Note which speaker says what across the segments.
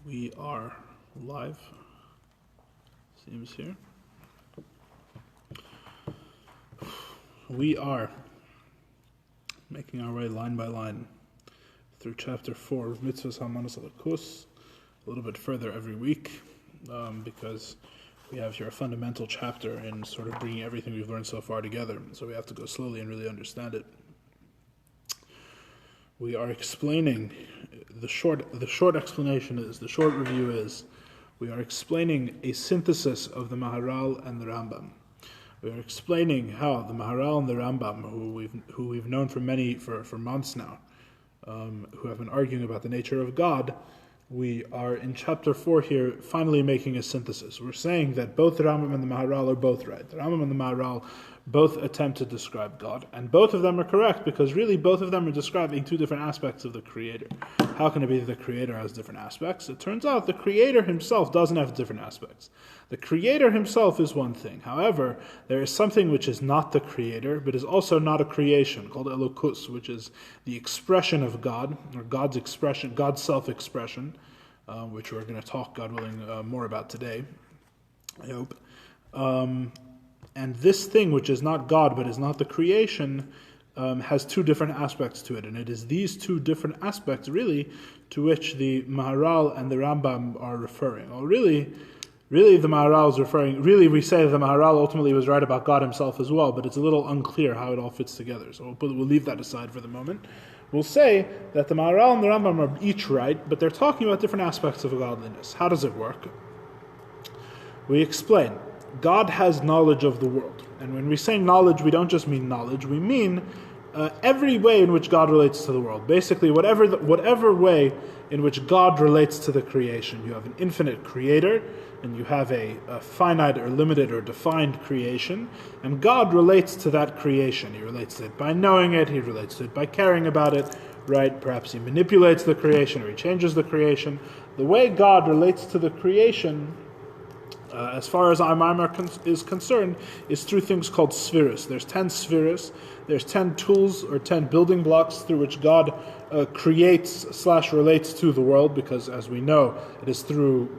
Speaker 1: We are live, seems here. We are making our way line by line through chapter 4 of Mitzvos HaManos Alakus, a little bit further every week, because we have here a fundamental chapter in sort of bringing everything we've learned so far together, so we have to go slowly and really understand it. We are explaining, the short review is, we are explaining a synthesis of the Maharal and the Rambam. We are explaining how the Maharal and the Rambam, who we've known for months now, who have been arguing about the nature of God, we are in chapter 4 here finally making a synthesis. We're saying that both the Rambam and the Maharal are both right. The Rambam and the Maharal both attempt to describe God, and both of them are correct because really both of them are describing two different aspects of the Creator. How can it be that the Creator has different aspects? It turns out the Creator himself doesn't have different aspects. The Creator himself is one thing. However, there is something which is not the Creator, but is also not a creation, called Elokus, which is the expression of God, or God's expression, God's self-expression, which we're going to talk, God willing, more about today, I hope. And this thing, which is not God, but is not the creation, has two different aspects to it. And it is these two different aspects, really, to which the Maharal and the Rambam are referring. Well, really the Maharal is referring, we say that the Maharal ultimately was right about God himself as well, but it's a little unclear how it all fits together. So we'll leave that aside for the moment. We'll say that the Maharal and the Rambam are each right, but they're talking about different aspects of godliness. How does it work? We explain. God has knowledge of the world. And when we say knowledge, we don't just mean knowledge, we mean every way in which God relates to the world. Basically, whatever way in which God relates to the creation. You have an infinite creator, and you have a finite or limited or defined creation, and God relates to that creation. He relates to it by knowing it, he relates to it by caring about it, right? Perhaps he manipulates the creation or he changes the creation. The way God relates to the creation, as far as our Maimar is concerned, is through things called spheres. There's 10 spheres. There's 10 tools or 10 building blocks through which God creates/relates to the world, because as we know, it is through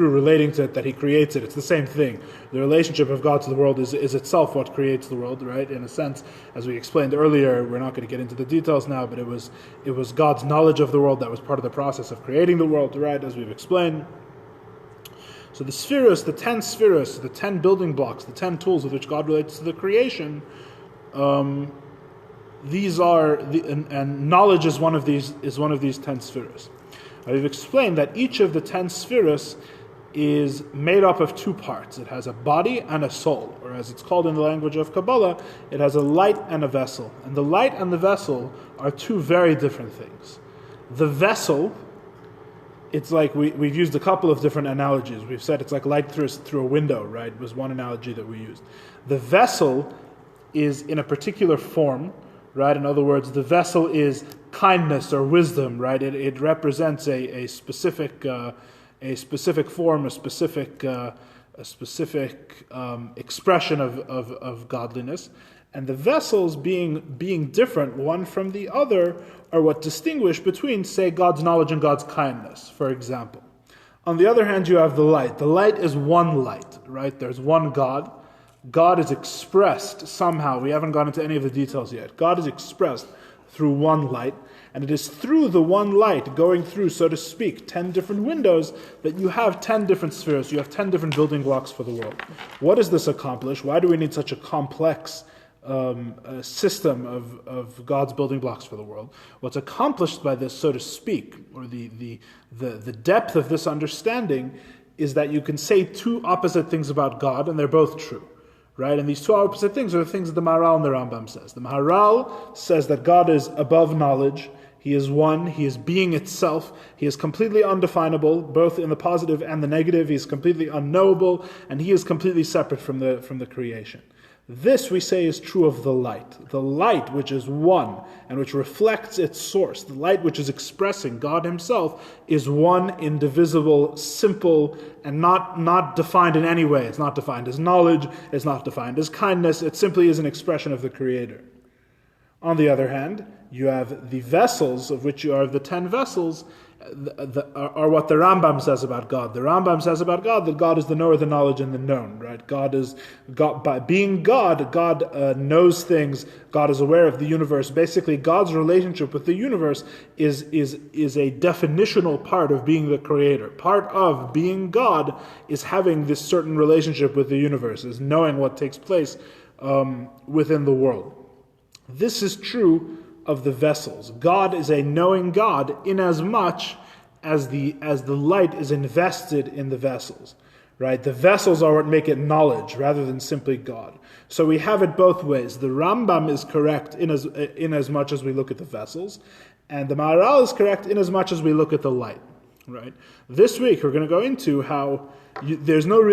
Speaker 1: relating to it that he creates it. It's the same thing. The relationship of God to the world is itself what creates the world, right? In a sense, as we explained earlier, we're not going to get into the details now, but it was God's knowledge of the world that was part of the process of creating the world, right? As we've explained. So the spheres, the 10 spheres, the 10 building blocks, the 10 tools with which God relates to the creation, these are and knowledge is one of these 10 spheres. We've explained that each of the 10 spheres is made up of two parts. It has a body and a soul, or as it's called in the language of Kabbalah, it has a light and a vessel. And the light and the vessel are two very different things. The vessel, it's like we've used a couple of different analogies. We've said it's like light through a window, right? Was one analogy that we used. The vessel is in a particular form, right? In other words, the vessel is kindness or wisdom, right? It represents a specific form, a specific expression of godliness. And the vessels being different one from the other are what distinguish between, say, God's knowledge and God's kindness, for example. On the other hand, you have the light. The light is one light, right? There's one God. God is expressed somehow. We haven't gone into any of the details yet. God is expressed through one light, and it is through the one light going through, so to speak, 10 different windows that you have 10 different spheres. You have 10 different building blocks for the world. What does this accomplish? Why do we need such a complex system of God's building blocks for the world? What's accomplished by this, so to speak, or the depth of this understanding, is that you can say two opposite things about God, and they're both true, right? And these two opposite things are the things that the Maharal and the Rambam says. The Maharal says that God is above knowledge. He is one. He is being itself. He is completely undefinable, both in the positive and the negative. He is completely unknowable, and he is completely separate from the creation. This, we say, is true of the light which is one and which reflects its source. The light which is expressing God himself is one, indivisible, simple, and not defined in any way. It's not defined as knowledge, it's not defined as kindness, it simply is an expression of the Creator. On the other hand, you have the vessels, of which you are the 10 vessels, are what the Rambam says about God. The Rambam says about God that God is the knower, the knowledge, and the known. Right? God is God. By being God, God knows things. God is aware of the universe. Basically, God's relationship with the universe is a definitional part of being the creator. Part of being God is having this certain relationship with the universe, is knowing what takes place within the world. This is true of the vessels. God is a knowing God inasmuch as the light is invested in the vessels. Right? The vessels are what make it knowledge rather than simply God. So we have it both ways. The Rambam is correct in as much as we look at the vessels, and the Maharal is correct in as much as we look at the light. Right? This week we're going to go into how there's no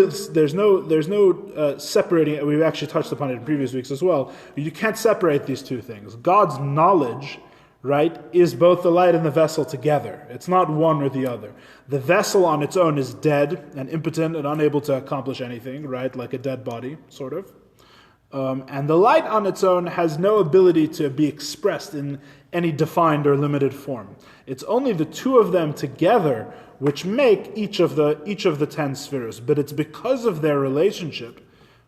Speaker 1: separating. We've actually touched upon it in previous weeks as well. You can't separate these two things. God's knowledge, right, is both the light and the vessel together. It's not one or the other. The vessel on its own is dead and impotent and unable to accomplish anything, right, like a dead body, sort of. And the light on its own has no ability to be expressed in any defined or limited form. It's only the two of them together which make each of the 10 spheres. But it's because of their relationship,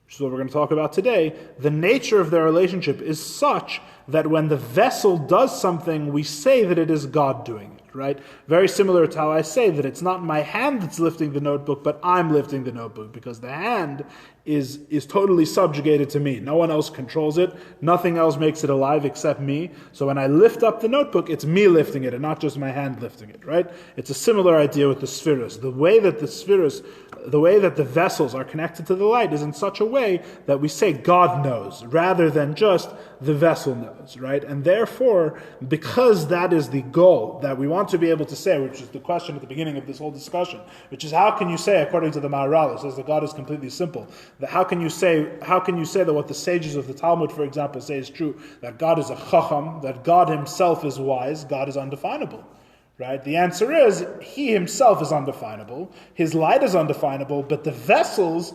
Speaker 1: which is what we're going to talk about today, the nature of their relationship is such that when the vessel does something, we say that it is God doing it, right? Very similar to how I say that it's not my hand that's lifting the notebook, but I'm lifting the notebook, because the hand is totally subjugated to me. No one else controls it. Nothing else makes it alive except me. So when I lift up the notebook, it's me lifting it and not just my hand lifting it, right? It's a similar idea with the spheres. The way that the vessels are connected to the light is in such a way that we say God knows rather than just the vessel knows, right? And therefore, because that is the goal that we want to be able to say, which is the question at the beginning of this whole discussion, which is how can you say, according to the Maharal, it says that God is completely simple, that how can you say that what the sages of the Talmud, for example, say is true, that God is a chacham, that God himself is wise, God is undefinable. Right? The answer is, he himself is undefinable, his light is undefinable, but the vessels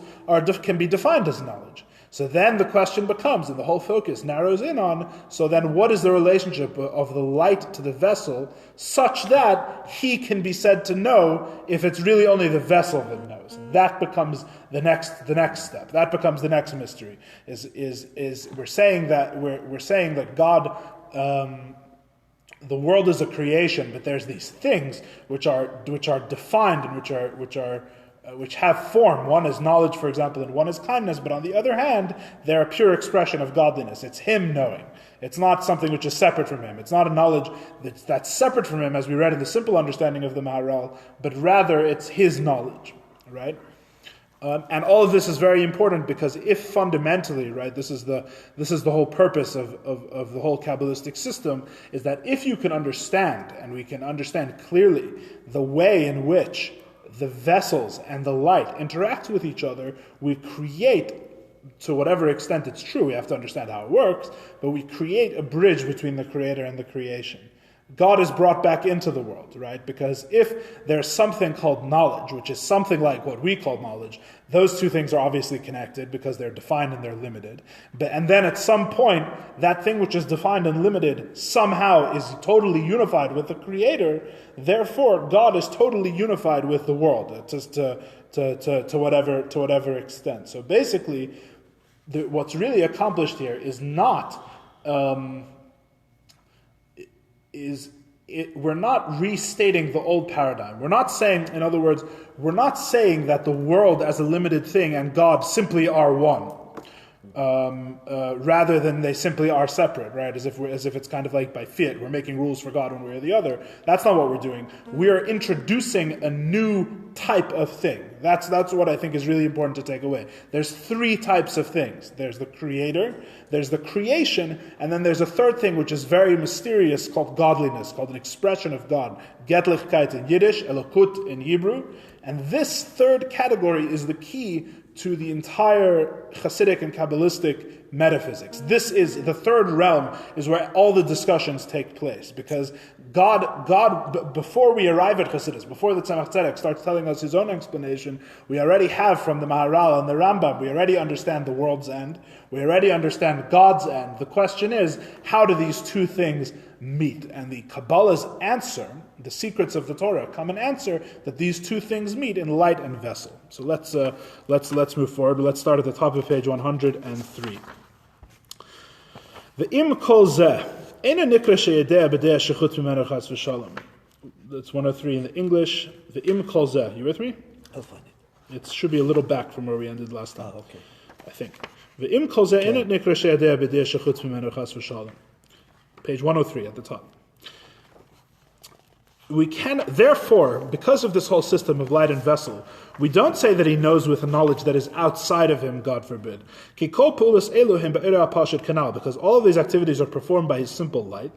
Speaker 1: can be defined as knowledge. So then the question becomes, and the whole focus narrows in on, so then what is the relationship of the light to the vessel, such that he can be said to know if it's really only the vessel that knows? That becomes the next step. That becomes the next mystery. We're saying that God. The world is a creation, but there's these things which are defined and which have form. One is knowledge, for example, and one is kindness. But on the other hand, they're a pure expression of godliness. It's him knowing. It's not something which is separate from him. It's not a knowledge that's separate from him, as we read in the simple understanding of the Maharal, but rather it's his knowledge, right? And all of this is very important because if fundamentally, right, this is the whole purpose of the whole Kabbalistic system, is that if you can understand, and we can understand clearly, the way in which the vessels and the light interact with each other, we create, to whatever extent it's true, we have to understand how it works, but we create a bridge between the Creator and the creation. God is brought back into the world, right? Because if there's something called knowledge, which is something like what we call knowledge, those two things are obviously connected because they're defined and they're limited. And then at some point, that thing which is defined and limited somehow is totally unified with the Creator. Therefore, God is totally unified with the world, just to whatever extent. So basically, what's really accomplished here is not. We're not restating the old paradigm. We're not saying, in other words, we're not saying that the world as a limited thing and God simply are one, rather than they simply are separate, right? As if it's kind of like by fiat, we're making rules for God one way or the other. That's not what we're doing. We are introducing a new type of thing. That's what I think is really important to take away. There's three types of things. There's the Creator, there's the creation, and then there's a third thing which is very mysterious called godliness, called an expression of God. Göttlichkeit in Yiddish, Elokut in Hebrew. And this third category is the key to the entire Chassidic and Kabbalistic metaphysics. This is the third realm, is where all the discussions take place, because God, before we arrive at Chassidus, before the Tzemach Tzedek starts telling us his own explanation, we already have from the Maharal and the Rambam, we already understand the world's end, we already understand God's end. The question is, how do these two things meet? And the Kabbalah's answer, the secrets of the Torah, come and answer that these two things meet in light and vessel. So let's move forward. Let's start at the top of page 103. The im kol zeh. That's 103 in the English. The im kol zeh. You with me?
Speaker 2: I'll find it.
Speaker 1: It should be a little back from where we ended last time.
Speaker 2: Okay.
Speaker 1: I think. The im kol zeh inet nikra sheyadeh b'deh shechutz mimenu chas v'shalom. Page 103 at the top. We can, therefore, because of this whole system of light and vessel, we don't say that he knows with a knowledge that is outside of him, God forbid. Because all of these activities are performed by his simple light.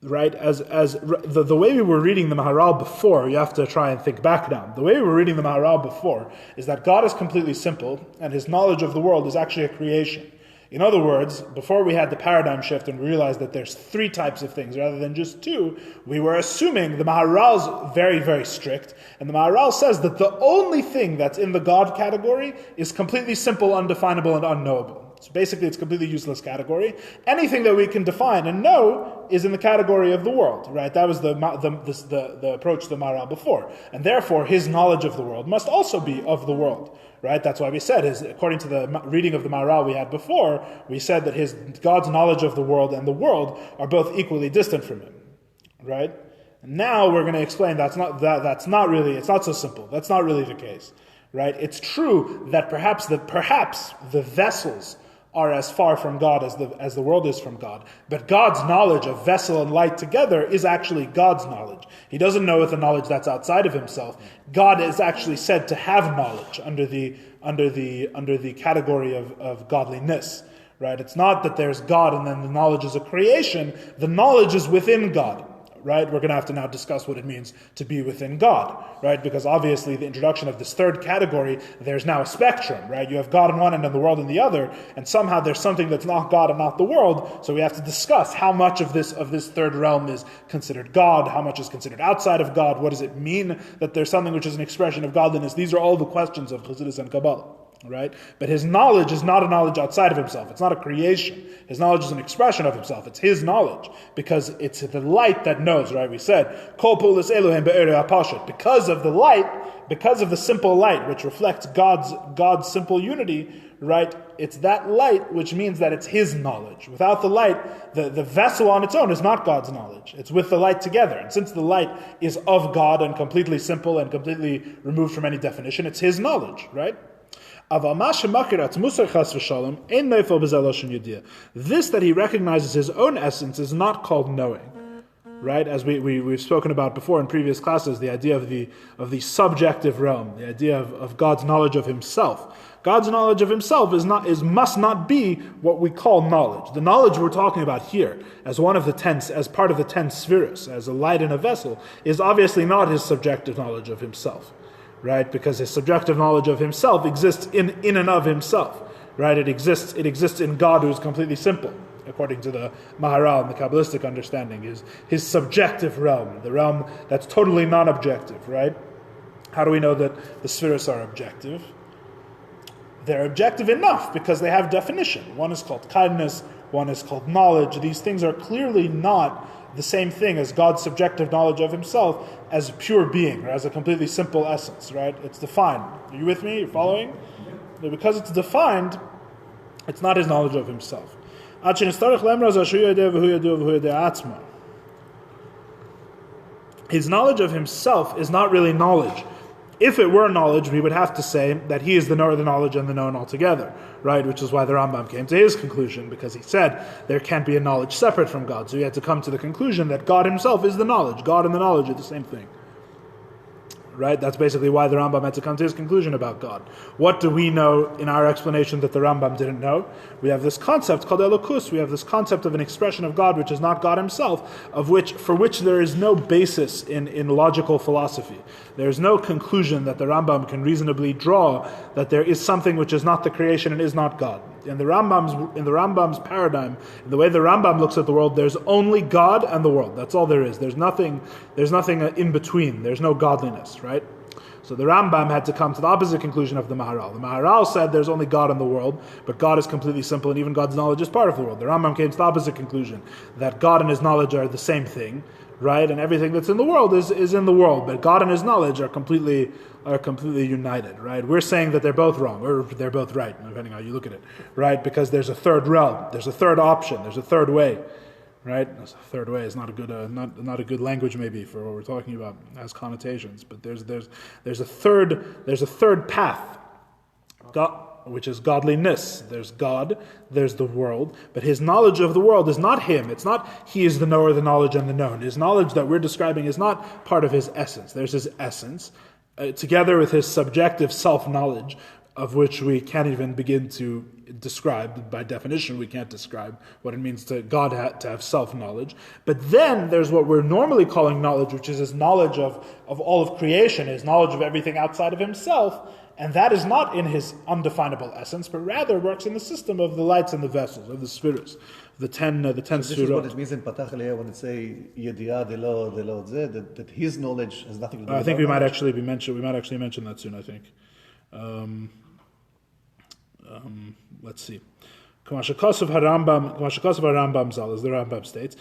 Speaker 1: Right? As the way we were reading the Maharal before, you have to try and think back now. The way we were reading the Maharal before is that God is completely simple, and his knowledge of the world is actually a creation. In other words, before we had the paradigm shift and realized that there's three types of things rather than just two, we were assuming the Maharal's very, very strict, and the Maharal says that the only thing that's in the God category is completely simple, undefinable, and unknowable. So basically it's a completely useless category. Anything that we can define and know is in the category of the world, right? That was the approach to the Maharal before. And therefore his knowledge of the world must also be of the world. Right? That's why we said, according to the reading of the Maharal we had before, we said that God's knowledge of the world and the world are both equally distant from him. Right? And now we're going to explain it's not so simple. That's not really the case. Right? It's true that perhaps the vessels are as far from God as the world is from God. But God's knowledge of vessel and light together is actually God's knowledge. He doesn't know with a knowledge that's outside of himself. God is actually said to have knowledge under the category of godliness. Right? It's not that there's God and then the knowledge is a creation. The knowledge is within God. Right? We're going to have to now discuss what it means to be within God, right? Because obviously the introduction of this third category, there's now a spectrum, right? You have God on one end and the world on the other, and somehow there's something that's not God and not the world, so we have to discuss how much of this third realm is considered God, how much is considered outside of God, what does it mean that there's something which is an expression of godliness. These are all the questions of Chassidus and Kabbalah. Right? But his knowledge is not a knowledge outside of himself. It's not a creation. His knowledge is an expression of himself. It's his knowledge. Because it's the light that knows, right? We said, Kol pulis Elohim be'erei hapashut. Because of the light, because of the simple light, which reflects God's simple unity, right? It's that light which means that it's his knowledge. Without the light, the vessel on its own is not God's knowledge. It's with the light together. And since the light is of God and completely simple and completely removed from any definition, it's his knowledge, right? This that he recognizes his own essence is not called knowing, right? As we've spoken about before in previous classes, the idea of the subjective realm, the idea of God's knowledge of himself. God's knowledge of himself must not be what we call knowledge. The knowledge we're talking about here, as part of the 10 spheres, as a light in a vessel, is obviously not his subjective knowledge of himself. Right, because his subjective knowledge of himself exists in and of himself. Right, it exists in God, who is completely simple, according to the Maharal and the Kabbalistic understanding. His subjective realm, the realm that's totally non-objective. Right? How do we know that the spheres are objective? They're objective enough because they have definition. One is called kindness, one is called knowledge. These things are clearly not the same thing as God's subjective knowledge of himself as a pure being, or as a completely simple essence, right? It's defined. Are you with me? You're following? But because it's defined, it's not his knowledge of himself. His knowledge of himself is not really knowledge. If it were knowledge, we would have to say that he is the knower, the knowledge, and the known altogether, right? Which is why the Rambam came to his conclusion, because he said there can't be a knowledge separate from God. So he had to come to the conclusion that God himself is the knowledge. God and the knowledge are the same thing. Right? That's basically why the Rambam had to come to his conclusion about God. What do we know in our explanation that the Rambam didn't know? We have this concept called elokus. We have this concept of an expression of God which is not God himself, for which there is no basis in logical philosophy. There is no conclusion that the Rambam can reasonably draw that there is something which is not the creation and is not God. In the Rambam's paradigm, in the way the Rambam looks at the world, there's only God and the world. That's all there is. There's nothing in between. There's no godliness, right? So the Rambam had to come to the opposite conclusion of the Maharal. The Maharal said there's only God in the world, but God is completely simple, and even God's knowledge is part of the world. The Rambam came to the opposite conclusion, that God and his knowledge are the same thing, right? And everything that's in the world is in the world, but God and his knowledge are completely united, right? We're saying that they're both wrong, or they're both right, depending on how you look at it, right? Because there's a third realm, there's a third option, there's a third way. Right, a third way is not a good language maybe for what we're talking about. It has connotations, but there's a third path, God, which is godliness. There's God, there's the world, but his knowledge of the world is not him. It's not he is the knower, the knowledge, and the known. His knowledge that we're describing is not part of his essence. There's his essence, together with his subjective self-knowledge, of which we can't even begin to describe. By definition, we can't describe what it means to God to have self-knowledge. But then there's what we're normally calling knowledge, which is his knowledge of all of creation, his knowledge of everything outside of himself, and that is not in his undefinable essence, but rather works in the system of the lights and the vessels, of the spheres, the ten
Speaker 2: so this is what it means in Patach Aliyah when it say Yediah that his knowledge has nothing to do with
Speaker 1: I think we might actually mention that soon, I think. Let's see. Kamashakos of Harambam Zal, as the Rambam states,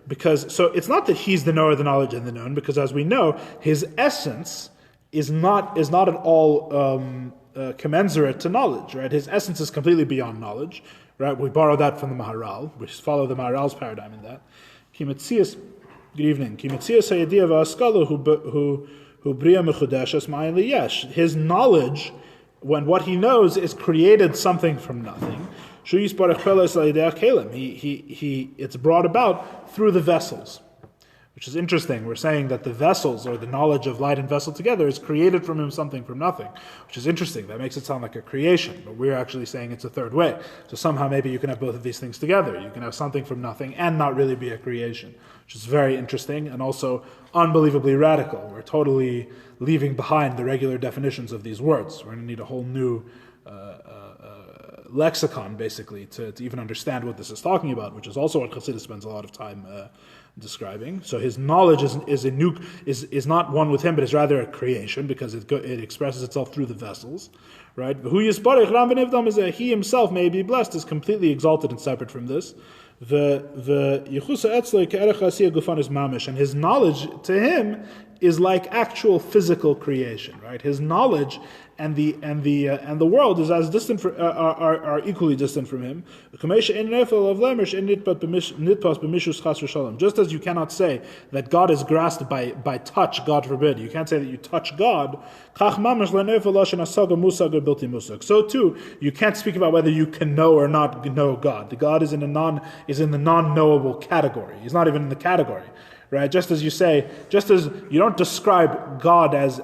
Speaker 1: because so it's not that he's the knower, the knowledge, and the known, because as we know, his essence is not at all commensurate to knowledge, right? His essence is completely beyond knowledge, right? We borrow that from the Maharal, which follow the Maharal's paradigm in that. Good evening. His knowledge, when what he knows is created something from nothing, it's brought about through the vessels, which is interesting. We're saying that the vessels, or the knowledge of light and vessel together, is created from him something from nothing, which is interesting. That makes it sound like a creation, but we're actually saying it's a third way. So somehow maybe you can have both of these things together. You can have something from nothing and not really be a creation, which is very interesting and also unbelievably radical. We're totally leaving behind the regular definitions of these words. We're going to need a whole new lexicon, basically, to even understand what this is talking about, which is also what Chassidus spends a lot of time describing. So his knowledge is not one with him, but is rather a creation, because it expresses itself through the vessels, right? He himself may be blessed, is completely exalted and separate from this. And his knowledge to him is like actual physical creation, right? His knowledge and the world is as distant are equally distant from him. Just as you cannot say that God is grasped by touch, God forbid. You can't say that you touch God. So too, you can't speak about whether you can know or not know God. God is in the non-knowable category. He's not even in the category. Right? Just as you don't describe God as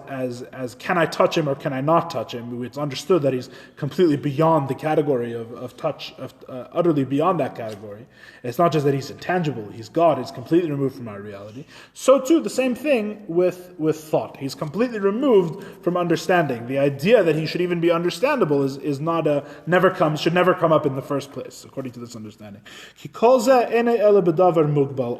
Speaker 1: can I touch him or can I not touch him? It's understood that he's completely beyond the category of touch, utterly beyond that category. And it's not just that he's intangible, he's God, he's completely removed from our reality. So too, the same thing with thought. He's completely removed from understanding. The idea that he should even be understandable should never come up in the first place, according to this understanding.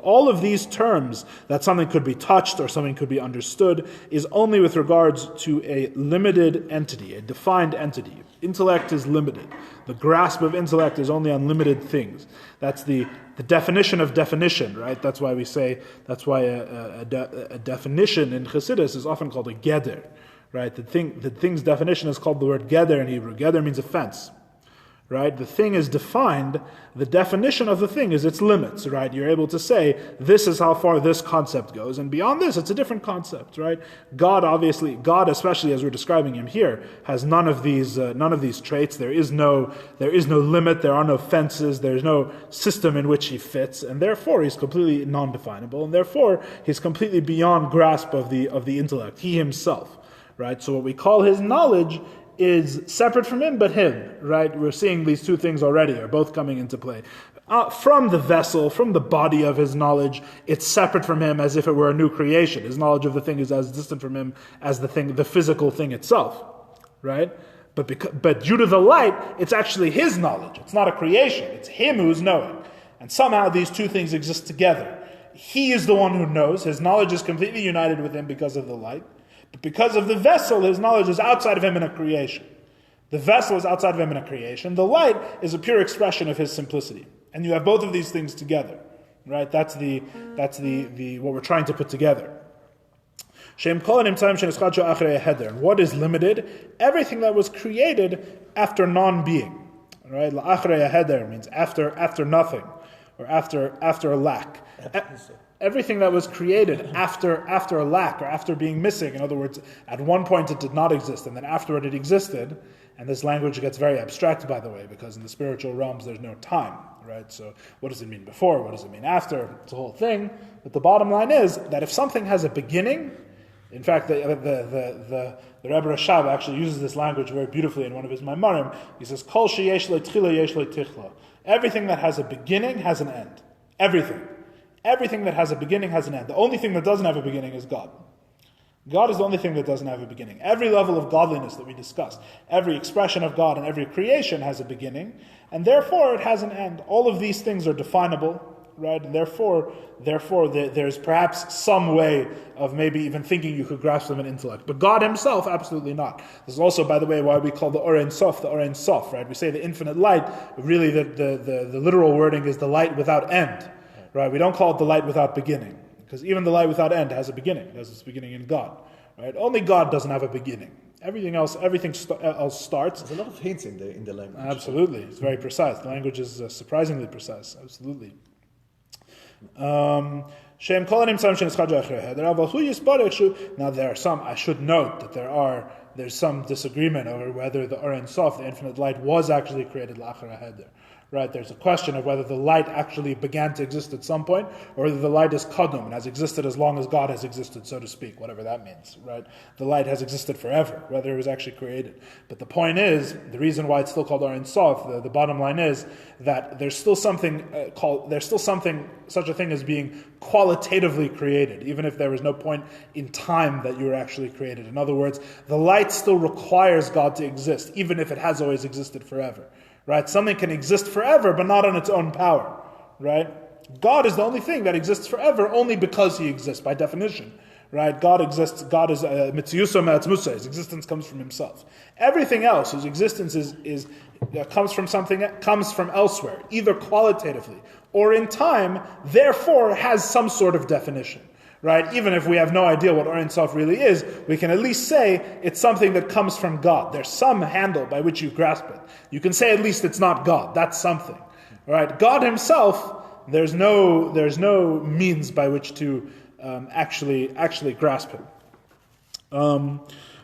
Speaker 1: All of these terms, that something could be touched or something could be understood, is only with regards to a limited entity, a defined entity. Intellect is limited. The grasp of intellect is only on limited things. That's the definition of definition, right? That's why a definition in Chassidus is often called a geder, right? The thing's definition is called the word geder in Hebrew. Geder means a fence. Right? The thing is defined, the definition of the thing is its limits, right? You're able to say, this is how far this concept goes, and beyond this, it's a different concept, right? God, especially as we're describing him here, has none of these traits. There is no limit, there are no fences, there's no system in which he fits, and therefore he's completely non-definable, and therefore he's completely beyond grasp of the intellect, he himself, right? So what we call his knowledge is separate from him, but him, right? We're seeing these two things already are both coming into play. From the vessel, from the body of his knowledge, it's separate from him as if it were a new creation. His knowledge of the thing is as distant from him as the physical thing itself, right? But due to the light, it's actually his knowledge. It's not a creation. It's him who's knowing. And somehow these two things exist together. He is the one who knows. His knowledge is completely united with him because of the light. But because of the vessel, his knowledge is outside of him in a creation. The vessel is outside of him in a creation. The light is a pure expression of his simplicity. And you have both of these things together. Right? That's the what we're trying to put together. And what is limited? Everything that was created after non-being. Right? La'achrei heder means after nothing, or after a lack. Everything that was created after a lack, or after being missing. In other words, at one point it did not exist, and then afterward it existed. And this language gets very abstract, by the way, because in the spiritual realms there's no time. Right? So what does it mean before? What does it mean after? It's a whole thing. But the bottom line is that if something has a beginning, in fact, the Rebbe Rashab actually uses this language very beautifully in one of his Maimarim. He says, Kol sheyesh lo tchila yesh lo tichla. Everything that has a beginning has an end. Everything. Everything that has a beginning has an end. The only thing that doesn't have a beginning is God. God is the only thing that doesn't have a beginning. Every level of godliness that we discussed, every expression of God and every creation has a beginning, and therefore it has an end. All of these things are definable, right? And therefore, there's perhaps some way of maybe even thinking you could grasp them in intellect. But God himself, absolutely not. This is also, by the way, why we call the Or Ein Sof, right? We say the infinite light, really the literal wording is the light without end, right? We don't call it the light without beginning. Because even the light without end has a beginning. It has its beginning in God. Right? Only God doesn't have a beginning. Everything else starts.
Speaker 2: There's a lot of hints in the language.
Speaker 1: Absolutely. It's very precise. The language is surprisingly precise. Absolutely. Now there are some, I should note that there's some disagreement over whether the Or Ein Sof, the infinite light, was actually created l'achar heder. Right, there's a question of whether the light actually began to exist at some point, or whether the light is kadum and has existed as long as God has existed, so to speak, whatever that means. Right, the light has existed forever, whether it was actually created. But the point is, the reason why it's still called Or Ein Sof, the bottom line is that there's still something such a thing as being qualitatively created, even if there was no point in time that you were actually created. In other words, the light still requires God to exist, even if it has always existed forever. Right? Something can exist forever, but not on its own power. Right? God is the only thing that exists forever only because he exists, by definition. Right? God exists. God is mitziuso me'atzmusa. His existence comes from himself. Everything else, whose existence comes from elsewhere, either qualitatively or in time, therefore has some sort of definition. Right? Even if we have no idea what Or Ein Sof really is, we can at least say it's something that comes from God. There's some handle by which you grasp it. You can say at least it's not God. That's something. Right? God himself, there's no means by which to actually grasp him. Hu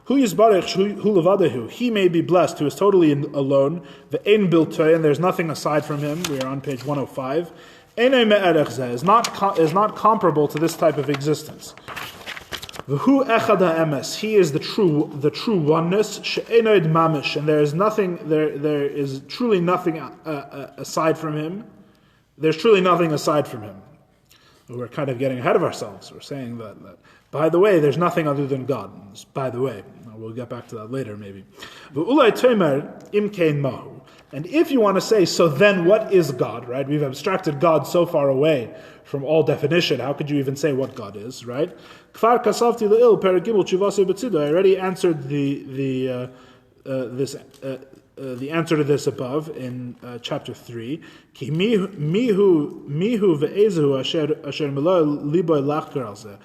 Speaker 1: yisbarech hu levadehu. He may be blessed who is totally alone. Ve'ein biltoi, and there's nothing aside from him. We are on page 105. Is not comparable to this type of existence. V'hu echad ha'emes. He is the true oneness. She'enoid mamish, and there is truly nothing aside from him. There's truly nothing aside from him. We're kind of getting ahead of ourselves. We're saying that by the way, there's nothing other than God. By the way, we'll get back to that later, maybe. V'ulai tomer imkein mahu. And if you want to say, so then what is God, right? We've abstracted God so far away from all definition. How could you even say what God is, right? Kfar kasavti le'il peragimul chuvase b'tzido. I already answered the answer to this above in chapter 3. Ki mihu ve'ezehu asher melo liboy lachker al zeh.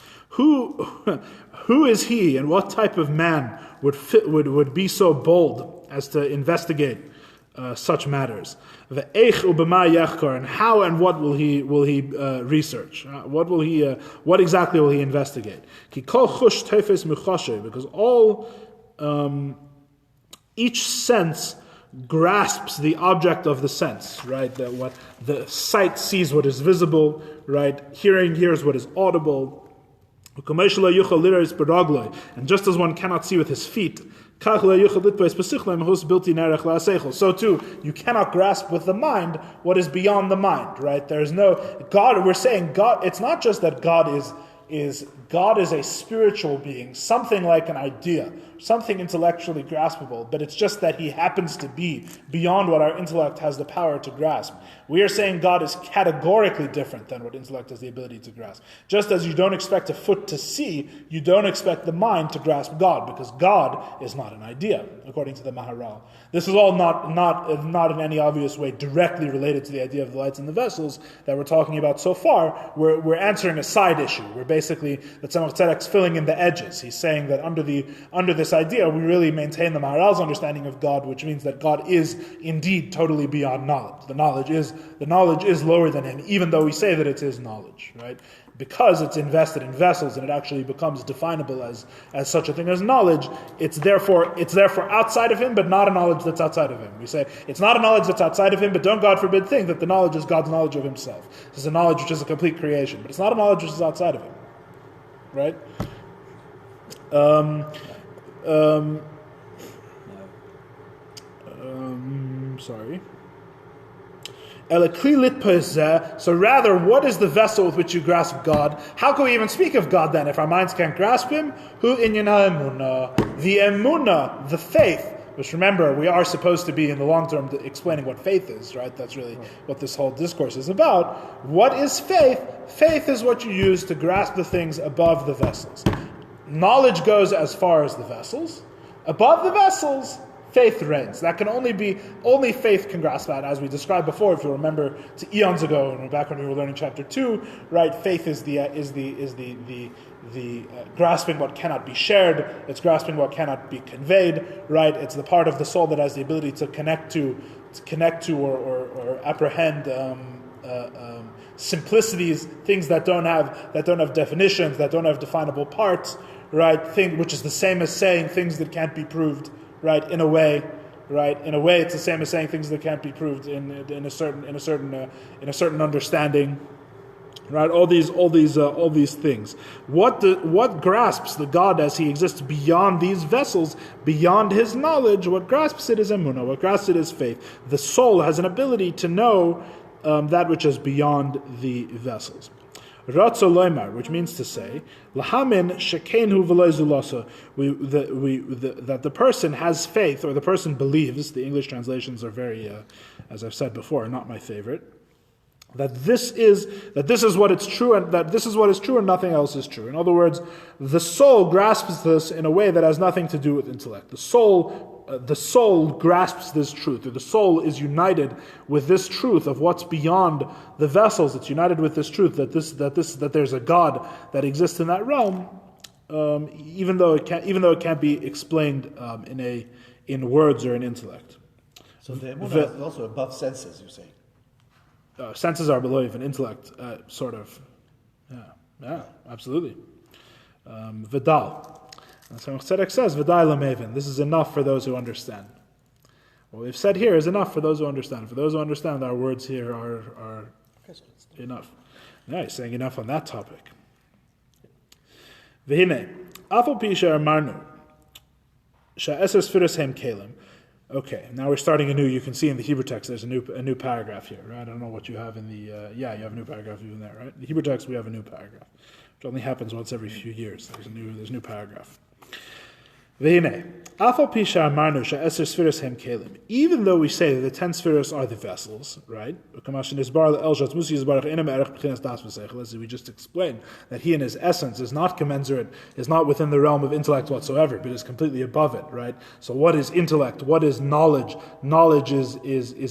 Speaker 1: Who is he, and what type of man would be so bold as to investigate such matters? And how and what will he research? What exactly will he investigate? Because each sense grasps the object of the sense, right? What the sight sees what is visible, right? Hearing hears what is audible. And just as one cannot see with his feet, so too, you cannot grasp with the mind what is beyond the mind, right? There's no God. We're saying God. It's not just that God is God is a spiritual being, something like an idea, something intellectually graspable, but it's just that he happens to be beyond what our intellect has the power to grasp. We are saying God is categorically different than what intellect has the ability to grasp. Just as you don't expect a foot to see, you don't expect the mind to grasp God, because God is not an idea, according to the Maharal. This is all not in any obvious way directly related to the idea of the lights in the vessels that we're talking about so far. We're answering a side issue. We're basically, the Tzemach Tzedek's filling in the edges. He's saying that under this idea, we really maintain the Maharal's understanding of God, which means that God is indeed totally beyond knowledge. The knowledge is lower than him, even though we say that it's his knowledge, right? Because it's invested in vessels and it actually becomes definable as such a thing as knowledge, it's therefore outside of him, but not a knowledge that's outside of him. We say it's not a knowledge that's outside of him, but don't, God forbid, think that the knowledge is God's knowledge of himself. This is a knowledge which is a complete creation, but it's not a knowledge which is outside of him. Right? Sorry. So rather, what is the vessel with which you grasp God? How can we even speak of God then if our minds can't grasp him? Hu inyana emunah. The emunah, the faith, which remember, we are supposed to be in the long term explaining what faith is, right? That's really what this whole discourse is about. What is faith? Faith is what you use to grasp the things above the vessels. Knowledge goes as far as the vessels. Above the vessels, faith reigns. That can only faith can grasp that, as we described before. If you remember to eons ago, and back when we were learning chapter 2, right? Faith is the grasping what cannot be shared. It's grasping what cannot be conveyed, right? It's the part of the soul that has the ability to connect to or apprehend simplicities, things that don't have definitions, that don't have definable parts, right? Which is the same as saying things that can't be proved. Right, in a way, it's the same as saying things that can't be proved in a certain understanding. Right, all these things. What grasps the God as he exists beyond these vessels, beyond his knowledge? What grasps it is emunah. What grasps it is faith. The soul has an ability to know that which is beyond the vessels. Ratzo loymar, which means to say, lahamin shekenhu v'lo zulasa, that the person has faith, or the person believes. The English translations are very, as I've said before, not my favorite. That this is what it's true, and that this is what is true, and nothing else is true. In other words, the soul grasps this in a way that has nothing to do with intellect. The soul grasps this truth, or the soul is united with this truth of what's beyond the vessels. It's united with this truth that there's a God that exists in that realm, even though it can't be explained in words or in intellect.
Speaker 2: So the emunah is also above senses, you say.
Speaker 1: Senses are below even intellect, sort of. Yeah, absolutely. Vidal. Tzemach Tzedek says, V'dai lamevin. This is enough for those who understand. What we've said here is enough for those who understand. For those who understand, our words here are enough. Yeah, he's saying enough on that topic. V'hine, afal pi she'amarnu, she'eser sfiras hem kelim. Okay, now we're starting anew. You can see in the Hebrew text there's a new paragraph here, right? I don't know what you have in the... you have a new paragraph even there, right? In the Hebrew text we have a new paragraph, which only happens once every few years. There's a new paragraph. Even though we say that the 10 spheres are the vessels, right? As we just explained, that he in his essence is not commensurate, is not within the realm of intellect whatsoever, but is completely above it, right? So what is intellect? What is knowledge? Knowledge is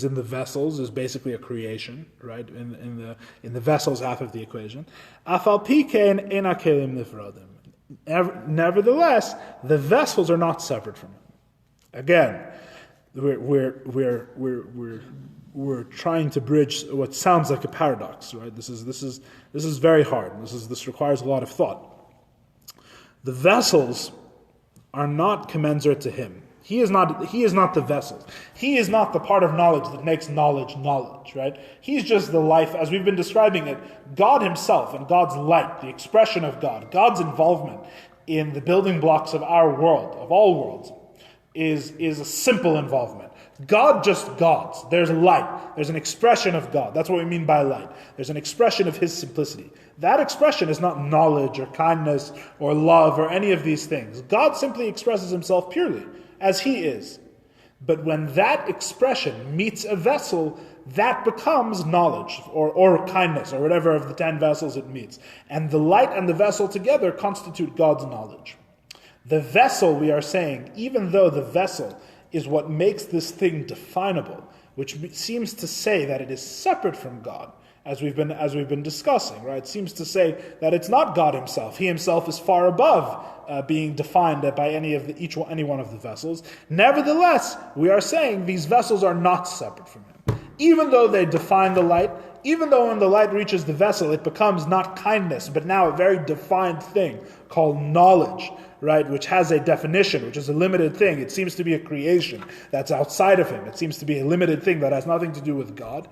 Speaker 1: in the vessels, is basically a creation, right? In the vessels half of the equation. Nevertheless, the vessels are not separate from him. Again, we're trying to bridge what sounds like a paradox, right? This is very hard. This requires a lot of thought. The vessels are not commensurate to him. He is not the vessels. He is not the part of knowledge that makes knowledge, right? He's just the life, as we've been describing it, God himself and God's light, the expression of God, God's involvement in the building blocks of our world, of all worlds, is a simple involvement. God just gods. There's light. There's an expression of God. That's what we mean by light. There's an expression of His simplicity. That expression is not knowledge or kindness or love or any of these things. God simply expresses Himself purely, as He is. But when that expression meets a vessel, that becomes knowledge or kindness or whatever of the 10 vessels it meets. And the light and the vessel together constitute God's knowledge. The vessel, we are saying, even though the vessel is what makes this thing definable, which seems to say that it is separate from God, as we've been discussing, right? It seems to say that it's not God Himself. He Himself is far above being defined by any one of the vessels. Nevertheless, we are saying these vessels are not separate from Him. Even though they define the light, even though when the light reaches the vessel, it becomes not kindness, but now a very defined thing called knowledge, right, which has a definition, which is a limited thing. It seems to be a creation that's outside of Him. It seems to be a limited thing that has nothing to do with God.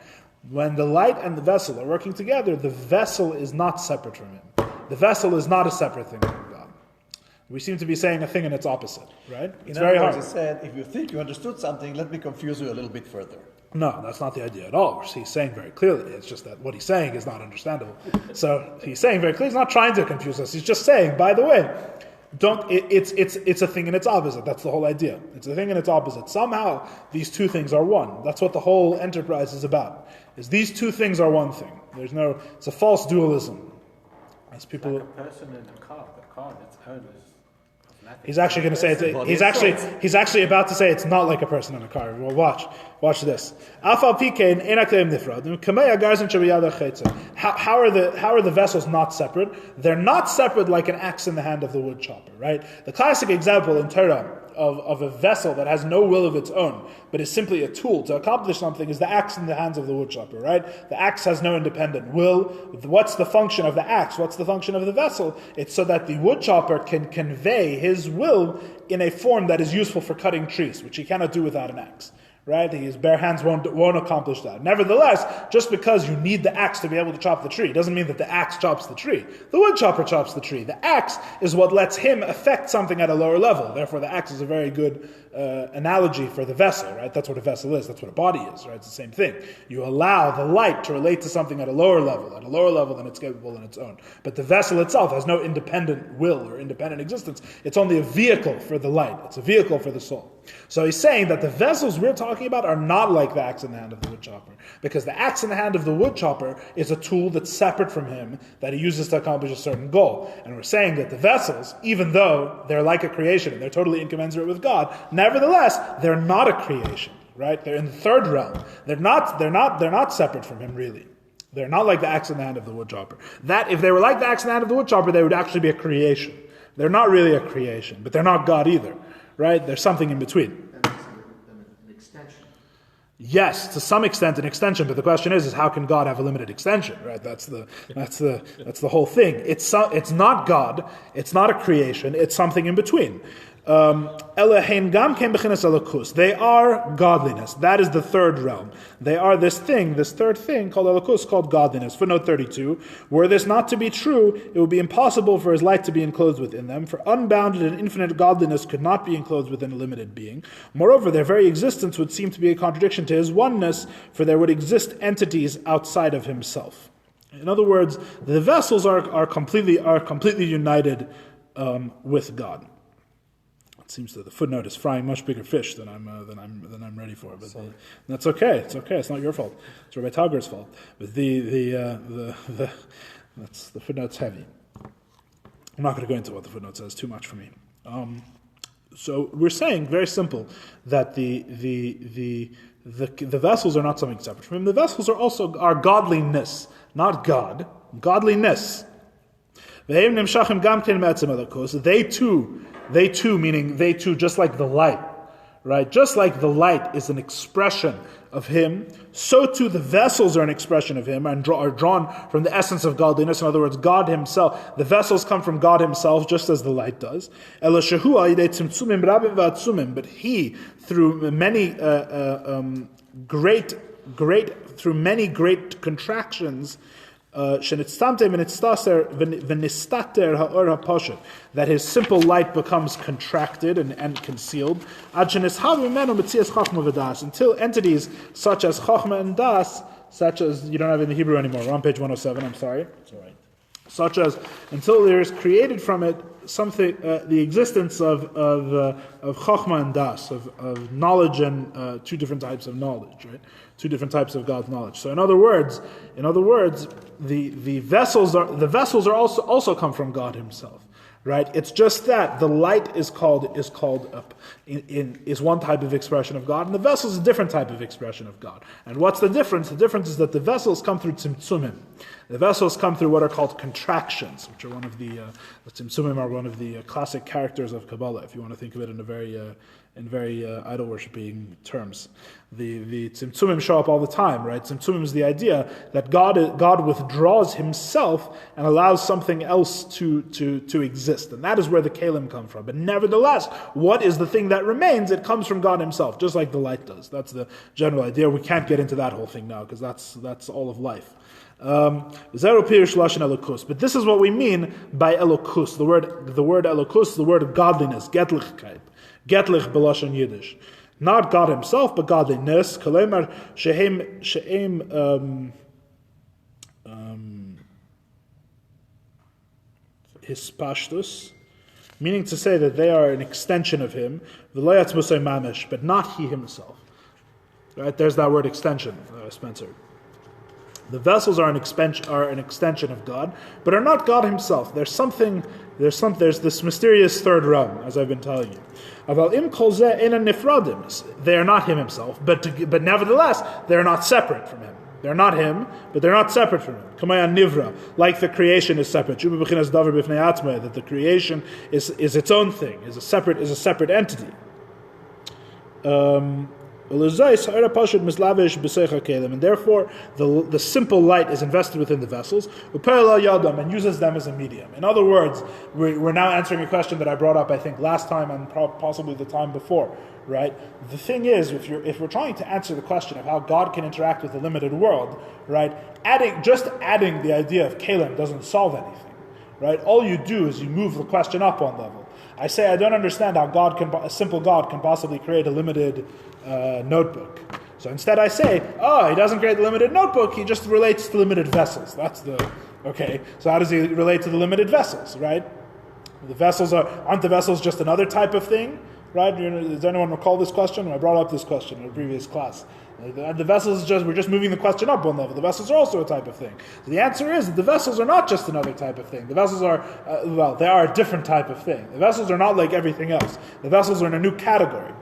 Speaker 1: When the light and the vessel are working together, the vessel is not separate from Him. The vessel is not a separate thing from God. We seem to be saying a thing and its opposite, right? It's very hard.
Speaker 2: He said, if you think you understood something, let me confuse you a little bit further.
Speaker 1: No, that's not the idea at all. He's saying very clearly. It's just that what he's saying is not understandable. So he's saying very clearly, he's not trying to confuse us. He's just saying, by the way, it's a thing and its opposite. That's the whole idea. It's a thing and its opposite. Somehow these two things are one. That's what the whole enterprise is about. Is these two things are one thing. It's a false dualism. As people,
Speaker 3: like a person in a car. The car, its own is nothing.
Speaker 1: He's actually going to say he's actually about to say it's not like a person in a car. Well, watch this. How are the vessels not separate? They're not separate like an axe in the hand of the wood chopper, right? The classic example in Torah of a vessel that has no will of its own, but is simply a tool to accomplish something, is the axe in the hands of the wood chopper, right? The axe has no independent will. What's the function of the axe? What's the function of the vessel? It's so that the wood chopper can convey his will in a form that is useful for cutting trees, which he cannot do without an axe. Right? His bare hands won't accomplish that. Nevertheless, just because you need the axe to be able to chop the tree doesn't mean that the axe chops the tree. The wood chopper chops the tree. The axe is what lets him affect something at a lower level. Therefore, the axe is a very good analogy for the vessel, right? That's what a vessel is. That's what a body is, right? It's the same thing. You allow the light to relate to something at a lower level than it's capable on its own. But the vessel itself has no independent will or independent existence. It's only a vehicle for the light. It's a vehicle for the soul. So he's saying that the vessels we're talking about are not like the axe in the hand of the wood chopper. Because the axe in the hand of the wood chopper is a tool that's separate from him, that he uses to accomplish a certain goal. And we're saying that the vessels, even though they're like a creation and they're totally incommensurate with God, nevertheless, they're not a creation, right? They're in the third realm. They're not separate from him, really. They're not like the axe in the hand of the wood chopper. That, if they were like the axe in the hand of the wood chopper, they would actually be a creation. They're not really a creation, but they're not God either, right? There's something in between.
Speaker 3: An extension.
Speaker 1: Yes, to some extent an extension, but the question is how can God have a limited extension, right? That's the whole thing. It's not God, it's not a creation, it's something in between. They are godliness. That is the third realm. They are this third thing called elokus, called godliness. Footnote 32. Were this not to be true, it would be impossible for his light to be enclosed within them, for unbounded and infinite godliness could not be enclosed within a limited being. Moreover, their very existence would seem to be a contradiction to his oneness, for there would exist entities outside of himself. In other words, the vessels are completely united with God. Seems that the footnote is frying much bigger fish than I'm ready for, but that's okay. It's okay. It's not your fault. It's Rabbi Tager's fault. But the footnote's heavy. I'm not going to go into what the footnote says. Too much for me. So we're saying very simple that the vessels are not something separate from him. The vessels are also our godliness, not God. Godliness. They too, meaning they too, just like the light, right? Just like the light is an expression of him, so too the vessels are an expression of him and are drawn from the essence of godliness. In other words, God himself. The vessels come from God himself, just as the light does. But he, through many great contractions, that his simple light becomes contracted and concealed, until entities such as Chochmah and Das, such as, you don't have it in the Hebrew anymore, we're on page 107, I'm sorry. It's all right. Such as, until there is created from it something, the existence of Chochmah and Das, of knowledge and two different types of knowledge, right? Two different types of God's knowledge. So in other words, the vessels are also come from God Himself, right? It's just that the light is one type of expression of God, and the vessel is a different type of expression of God. And what's the difference? The difference is that the vessels come through tzimtzumim. The vessels come through what are called contractions, which are one of the tzimtzumim are one of the classic characters of Kabbalah. If you want to think of it in very idol worshipping terms, the tzimtzumim show up all the time, right? Tzimtzumim is the idea that God withdraws Himself and allows something else to exist, and that is where the kalim come from. But nevertheless, what is the thing that remains? It comes from God Himself, just like the light does. That's the general idea. We can't get into that whole thing now because that's all of life. But this is what we mean by elokus. The word elokus, the word of godliness, getlichkeit. Getlich b'lashon Yiddish. Not God Himself, but godliness. Kaleimar shehem hispashtus, meaning to say that they are an extension of Him. V'lo yatzmusay mamish, but not He Himself. Right? There's that word extension, Spencer. The vessels are an extension of God, but are not God Himself. There's this mysterious third realm, as I've been telling you. They are not Him Himself, but nevertheless, they are not separate from Him. They're not Him, but they're not separate from Him. Kamayan nivra, like the creation is separate. That the creation is its own thing, is a separate entity. And therefore the simple light is invested within the vessels and uses them as a medium. In other words, we're now answering a question that I brought up, I think, last time and possibly the time before, right? The thing is, if we're trying to answer the question of how God can interact with the limited world, right, adding the idea of kalim doesn't solve anything, right? All you do is you move the question up one level. I say I don't understand how a simple God can possibly create a limited notebook. So instead I say, He doesn't create a limited notebook, He just relates to limited vessels. Okay, so how does He relate to the limited vessels, right? Aren't the vessels just another type of thing, right? Does anyone recall this question? I brought up this question in a previous class. The vessels we're just moving the question up one level. The vessels are also a type of thing. So the answer is that the vessels are not just another type of thing. The vessels are, they are a different type of thing. The vessels are not like everything else. The vessels are in a new category.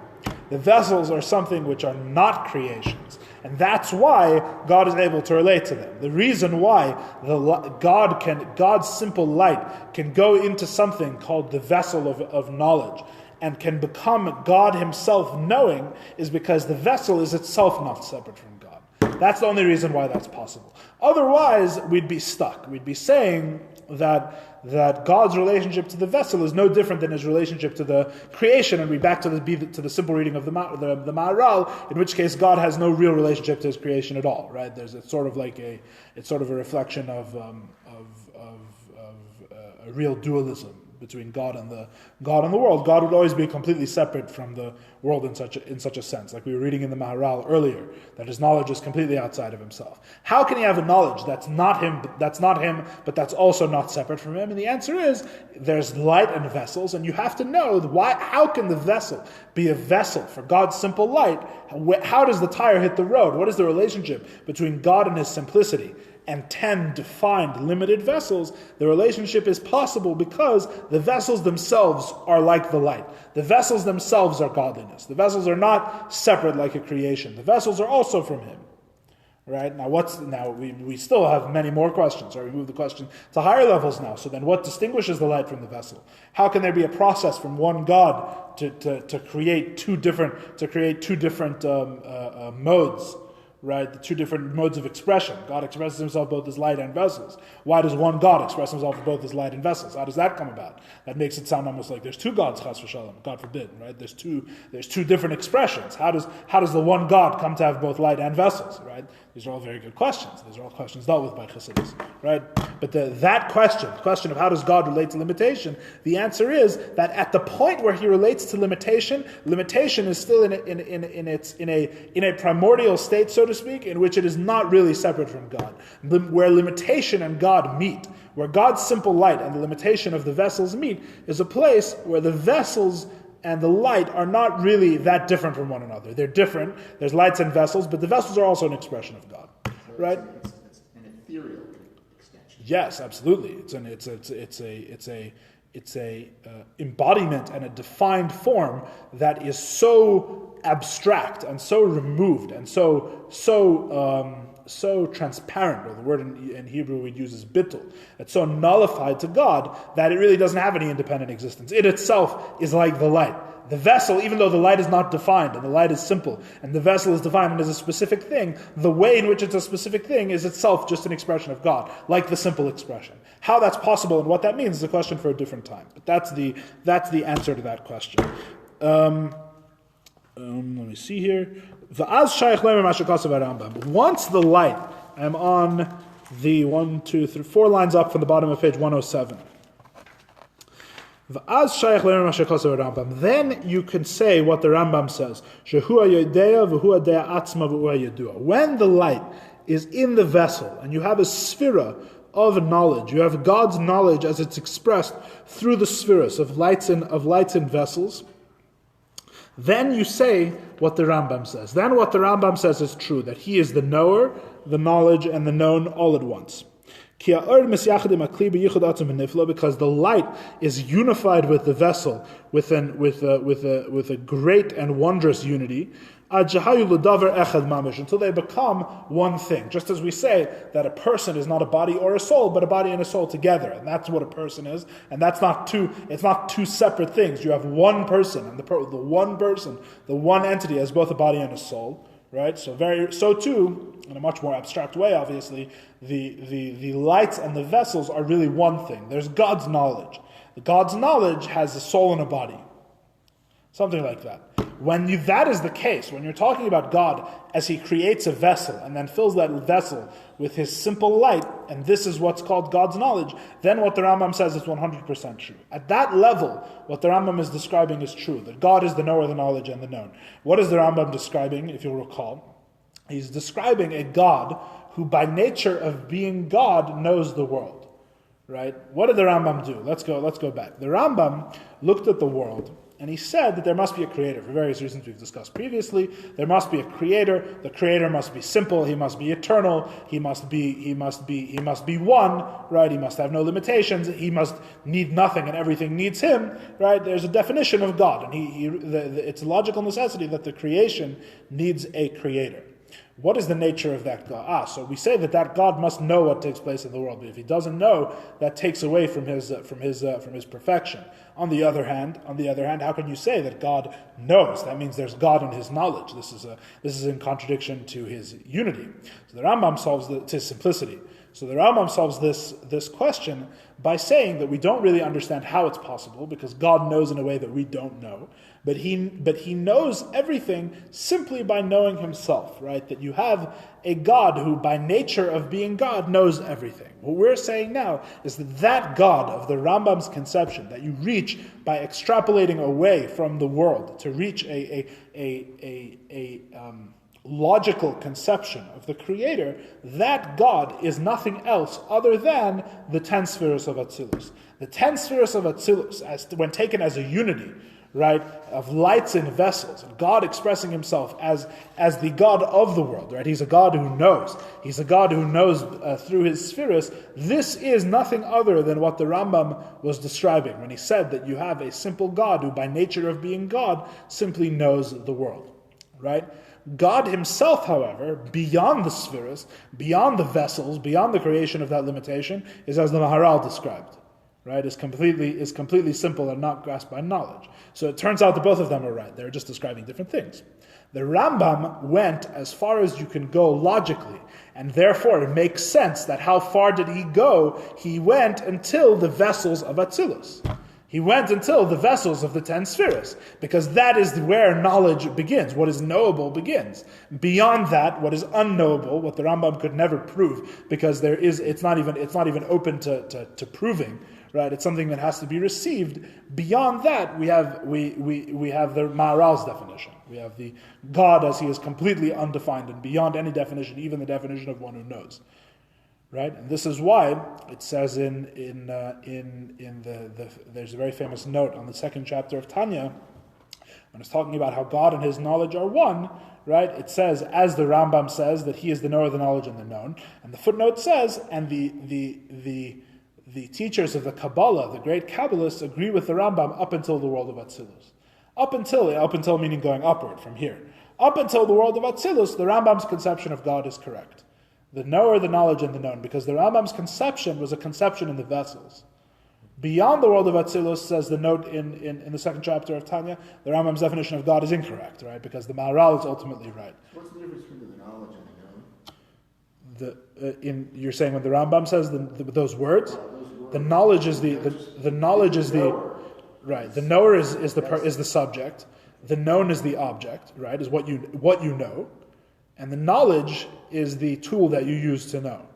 Speaker 1: The vessels are something which are not creations. And that's why God is able to relate to them. The reason why God's simple light can go into something called the vessel of knowledge and can become God Himself knowing is because the vessel is itself not separate from God. That's the only reason why that's possible. Otherwise, we'd be stuck. We'd be saying that God's relationship to the vessel is no different than His relationship to the creation, and we're back to the simple reading of the Maharal, in which case God has no real relationship to His creation at all. Right? It's sort of a reflection of a real dualism between God and the world. God would always be completely separate from the world in such a sense, like we were reading in the Maharal earlier, that His knowledge is completely outside of Himself. How can He have a knowledge that's not Him, but that's also not separate from Him? And the answer is there's light and vessels, and you have to know how can the vessel be a vessel for God's simple light? How does the tire hit the road? What is the relationship between God and His simplicity and 10 defined limited vessels? The relationship is possible because the vessels themselves are like the light. The vessels themselves are godliness. The vessels are not separate like a creation. The vessels are also from Him. Right? Now we still have many more questions. Right? We move the question to higher levels now. So then what distinguishes the light from the vessel? How can there be a process from one God to create two different modes? Right, the two different modes of expression. God expresses Himself both as light and vessels. Why does one God express Himself both as light and vessels? How does that come about? That makes it sound almost like there's two gods, chas v'shalom, God forbid. Right? There's two different expressions. How does the one God come to have both light and vessels? Right? These are all very good questions. These are all questions dealt with by Chassidus, right? But that question, the question of how does God relate to limitation, the answer is that at the point where he relates to limitation is still in a primordial state, so to speak, in which it is not really separate from God. Where limitation and God meet, where God's simple light and the limitation of the vessels meet, is a place where the vessels and the light are not really that different from one another. They're different. There's lights and vessels, but the vessels are also an expression of God, right?
Speaker 4: It's an ethereal extension.
Speaker 1: Yes, absolutely. It's a embodiment and a defined form that is so abstract and so removed and so transparent, or the word in Hebrew we'd use is bittul. It's so nullified to God that it really doesn't have any independent existence. It itself is like the light. The vessel, even though the light is not defined, and the light is simple, and the vessel is defined and is a specific thing, the way in which it's a specific thing is itself just an expression of God, like the simple expression. How that's possible and what that means is a question for a different time. But that's the answer to that question. Let me see here. Once the light, I'm on the 1, 2, 3, 4 lines up from the bottom of page 107. Then you can say what the Rambam says. When the light is in the vessel and you have a sphera of knowledge, you have God's knowledge as it's expressed through the spheres of lights and vessels, then you say what the Rambam says. Then what the Rambam says is true, that he is the knower, the knowledge, and the known all at once. Because the light is unified with the vessel with a great and wondrous unity, until they become one thing. Just as we say that a person is not a body or a soul, but a body and a soul together, and that's what a person is. And it's not two separate things. You have one person, and the one entity has both a body and a soul. Right, so too, in a much more abstract way, obviously, the lights and the vessels are really one thing. There's God's knowledge. God's knowledge has a soul and a body, something like that. When that is the case, when you're talking about God as He creates a vessel and then fills that vessel with His simple light, and this is what's called God's knowledge, then what the Rambam says is 100% true. At that level, what the Rambam is describing is true, that God is the knower, the knowledge, and the known. What is the Rambam describing, if you'll recall? He's describing a God who by nature of being God knows the world. Right? What did the Rambam do? Let's go back. The Rambam looked at the world, and he said that there must be a creator for various reasons we've discussed previously. There must be a creator. The creator must be simple. He must be eternal. He must be one, right? He must have no limitations. He must need nothing, and everything needs him, right? There's a definition of God, and it's a logical necessity that the creation needs a creator. What is the nature of that God? So we say that God must know what takes place in the world, but if he doesn't know, that takes away from his perfection. On the other hand, how can you say that God knows? That means there's God in his knowledge. This is in contradiction to his unity. So the Rambam solves his simplicity. So the Rambam solves this question by saying that we don't really understand how it's possible, because God knows in a way that we don't know. But he knows everything simply by knowing himself, right? That you have a God who, by nature of being God, knows everything. What we're saying now is that God of the Rambam's conception, that you reach by extrapolating away from the world to reach a logical conception of the Creator, that God is nothing else other than the 10 spheres of Atzilus. The 10 spheres of Atzilus, when taken as a unity, right, of lights and vessels, and God expressing himself as the God of the world, right? He's a God who knows. He's a God who knows through his spheres. This is nothing other than what the Rambam was describing when he said that you have a simple God who, by nature of being God, simply knows the world, right? God himself, however, beyond the spheres, beyond the vessels, beyond the creation of that limitation, is as the Maharal described. Right, is completely simple and not grasped by knowledge. So it turns out that both of them are right. They're just describing different things. The Rambam went as far as you can go logically, and therefore it makes sense that how far did he go? He went until the vessels of Atzilus. He went until the vessels of the 10 spheres, because that is where knowledge begins. What is knowable begins. Beyond that, what is unknowable, what the Rambam could never prove, because it's not even open to proving. Right? It's something that has to be received. Beyond that, we have the Maharal's definition. We have the God as He is completely undefined and beyond any definition, even the definition of one who knows. Right, and this is why it says there's a very famous note on the second chapter of Tanya when it's talking about how God and His knowledge are one. Right, it says, as the Rambam says, that He is the knower, the knowledge, and the known. And the footnote says, and the teachers of the Kabbalah, the great Kabbalists, agree with the Rambam up until the world of Atzilus. Up until meaning going upward from here. Up until the world of Atzilus, the Rambam's conception of God is correct. The knower, the knowledge, and the known. Because the Rambam's conception was a conception in the vessels. Beyond the world of Atzilus, says the note in the second chapter of Tanya, the Rambam's definition of God is incorrect, right? Because the Maharal is ultimately right.
Speaker 4: What's the difference between the knowledge and the known?
Speaker 1: You're saying when the Rambam says those words, the knowledge is the knowledge is the right. The knower is the subject. The known is the object, right? Is what you know, and the knowledge is the tool that you use to know,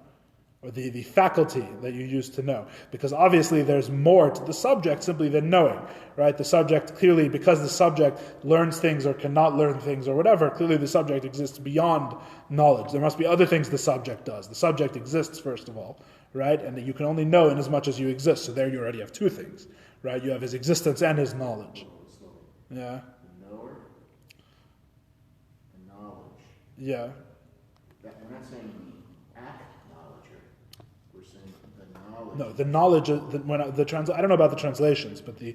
Speaker 1: or the faculty that you use to know. Because obviously there's more to the subject simply than knowing, right? The subject clearly, because the subject learns things or cannot learn things or whatever, clearly the subject exists beyond knowledge. There must be other things the subject does. The subject exists first of all, right? And you can only know in as much as you exist. So there you already have two things, right? You have his existence and his knowledge. Yeah.
Speaker 4: The knower, the knowledge.
Speaker 1: Yeah.
Speaker 4: We're not saying the act knowledger. We're saying the knowledge.
Speaker 1: No, the knowledge. I don't know about the translations, but the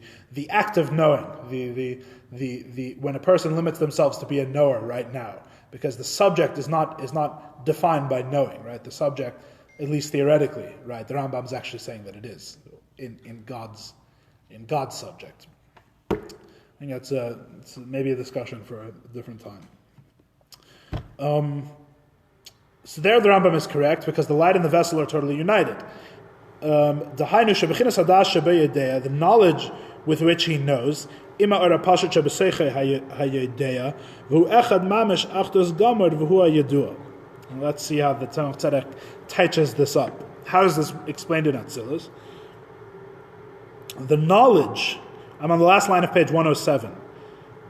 Speaker 1: act of knowing, the when a person limits themselves to be a knower right now, because the subject is not defined by knowing, right? The subject, at least theoretically, right? The Rambam's actually saying that it is in God's subject. I think it's maybe a discussion for a different time. So there the Rambam is correct, because the light and the vessel are totally united. The knowledge with which he knows, and let's see how the Tzemach Tzedek touches this up. How is this explained in Atzilus? The knowledge, I'm on the last line of page 107.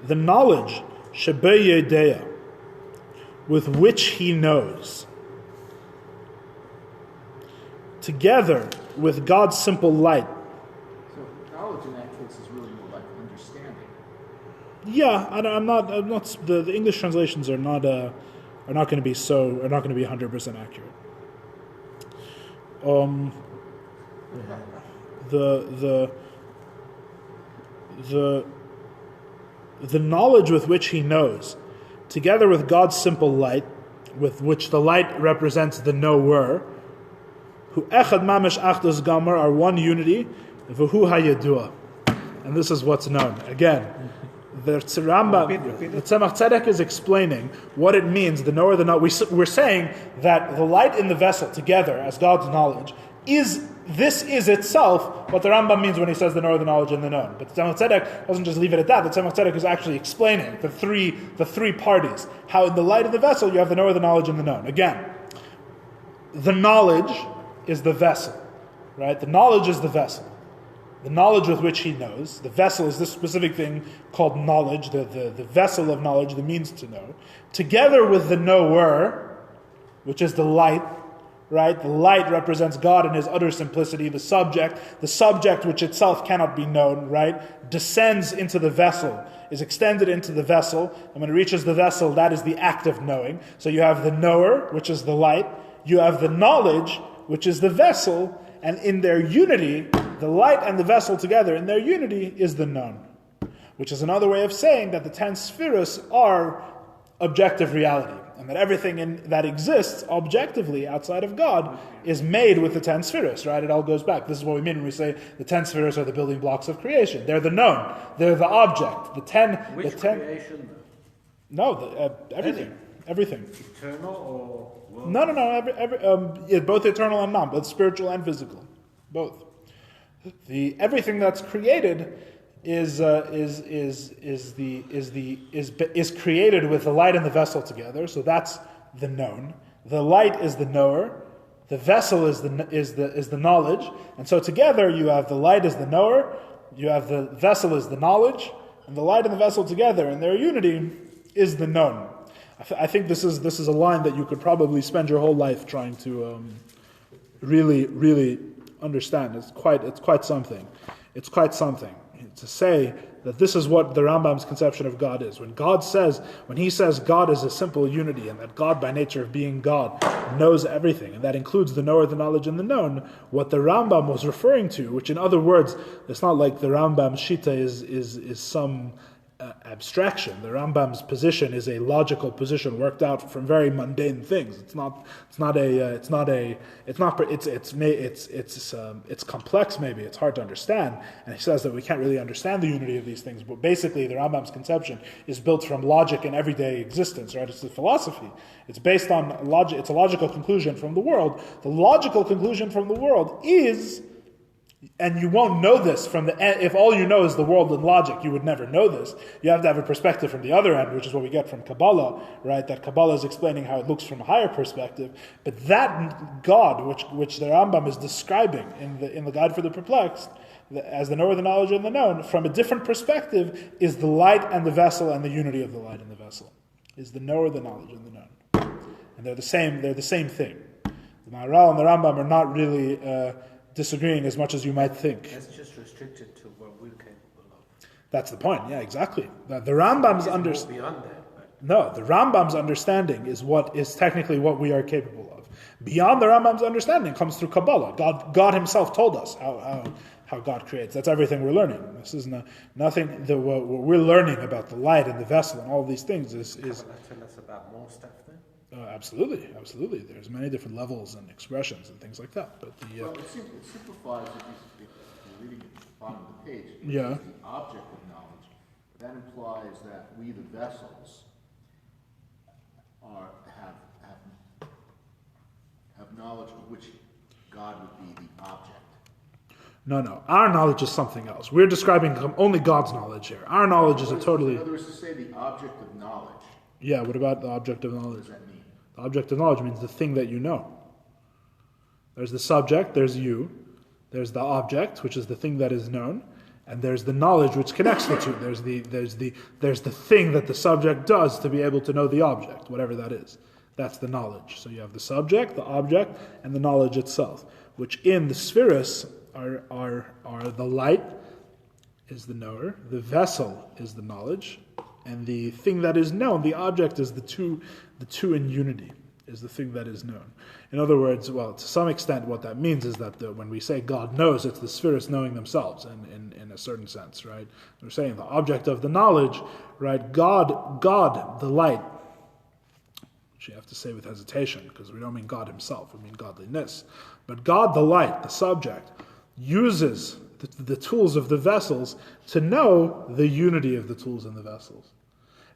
Speaker 1: The knowledge, shebei with which he knows, together with God's simple light.
Speaker 4: So knowledge in that case is really more like understanding.
Speaker 1: Yeah, I'm not. The English translations are not going to be 100% accurate. The knowledge with which he knows, together with God's simple light, with which the light represents the knower, who echad mamish achdus gamar, are one unity, v'hu hayedua. And this is what's known. Again, the Tzemach Tzedek is explaining what it means, the knower, the known. We're saying that the light in the vessel together as God's knowledge is itself what the Rambam means when he says the knower, the knowledge, and the known. But the Tzemach Tzedek doesn't just leave it at that. The Tzemach Tzedek is actually explaining the three parties. How in the light of the vessel you have the knower, the knowledge, and the known. Again, the knowledge is the vessel, right? The knowledge is the vessel. The knowledge with which he knows. The vessel is this specific thing called knowledge, the vessel of knowledge, the means to know. Together with the knower, which is the light, right? The light represents God in His utter simplicity. The subject which itself cannot be known, right, descends into the vessel, is extended into the vessel, and when it reaches the vessel, that is the act of knowing. So you have the knower, which is the light. You have the knowledge, which is the vessel, and in their unity, the light and the vessel together, in their unity, is the known. Which is another way of saying that the 10 spheres are objective reality, and that everything that exists objectively outside of God is made with the 10 spheres, right? It all goes back. This is what we mean when we say the 10 spheres are the building blocks of creation. They're the known. They're the object.
Speaker 3: Which creation?
Speaker 1: No, everything. Everything.
Speaker 3: Eternal or world?
Speaker 1: No. Both eternal and non, both spiritual and physical, both. Everything that's created is created with the light and the vessel together. So that's the known. The light is the knower. The vessel is the knowledge. And so together you have the light as the knower, you have the vessel as the knowledge, and the light and the vessel together, and their unity is the known. I think this is a line that you could probably spend your whole life trying to really understand. It's quite something. It's quite something to say that this is what the Rambam's conception of God is. When he says God is a simple unity, and that God, by nature of being God, knows everything, and that includes the knower, the knowledge, and the known, what the Rambam was referring to, which in other words, it's not like the Rambam's shita is some abstraction. The Rambam's position is a logical position worked out from very mundane things. It's complex. Maybe it's hard to understand, and he says that we can't really understand the unity of these things. But basically, the Rambam's conception is built from logic and everyday existence. Right? It's a philosophy. It's based on logic. It's a logical conclusion from the world. The logical conclusion from the world is. And you won't know this if all you know is the world and logic, you would never know this. You have to have a perspective from the other end, which is what we get from Kabbalah, right? That Kabbalah is explaining how it looks from a higher perspective. But that God, which the Rambam is describing in the Guide for the Perplexed, as the knower, the knowledge, and the known, from a different perspective, is the light and the vessel and the unity of the light and the vessel. Is the knower, the knowledge, and the known. And they're the same thing. The Maharal and the Rambam are not really disagreeing as much as you might think.
Speaker 3: That's just restricted to what we're capable of.
Speaker 1: That's the point. Yeah, exactly. The Rambam's
Speaker 3: Beyond that. Right?
Speaker 1: No, the Rambam's understanding is technically what we are capable of. Beyond the Rambam's understanding comes through Kabbalah. God Himself told us how God creates. That's everything we're learning. This is nothing. What we're learning about the light and the vessel and all these things is.
Speaker 3: Tell us about more stuff then.
Speaker 1: Absolutely. There's many different levels and expressions and things like that. But
Speaker 4: it simplifies if you're reading at the bottom of the page.
Speaker 1: Yeah.
Speaker 4: The object of knowledge. That implies that we, the vessels, have knowledge of which God would be the object.
Speaker 1: No. Our knowledge is something else. We're describing only God's knowledge here. Our knowledge is a totally.
Speaker 4: In other words, to say the object of knowledge.
Speaker 1: Yeah. What about the object of knowledge?
Speaker 4: What does that mean?
Speaker 1: The object of knowledge means the thing that you know. There's the subject, there's you. There's the object, which is the thing that is known, and there's the knowledge which connects the two. There's the thing that the subject does to be able to know the object, whatever that is. That's the knowledge. So you have the subject, the object, and the knowledge itself, which in the spheres are the light is the knower, the vessel is the knowledge, and the thing that is known, the object, is the two in unity, is the thing that is known. In other words, well, to some extent, what that means is that when we say God knows, it's the spheres knowing themselves in a certain sense, right? We're saying the object of the knowledge, right? God, the light, which you have to say with hesitation, because we don't mean God Himself, we mean godliness. But God, the light, the subject, uses the tools of the vessels to know the unity of the tools and the vessels.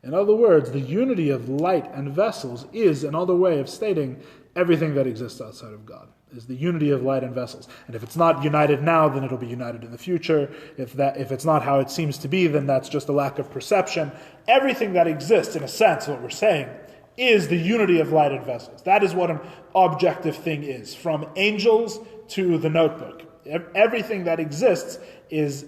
Speaker 1: In other words, the unity of light and vessels is another way of stating everything that exists outside of God, is the unity of light and vessels. And if it's not united now, then it'll be united in the future. If it's not how it seems to be, then that's just a lack of perception. Everything that exists, in a sense, what we're saying, is the unity of light and vessels. That is what an objective thing is, from angels to the notebook. Everything that exists is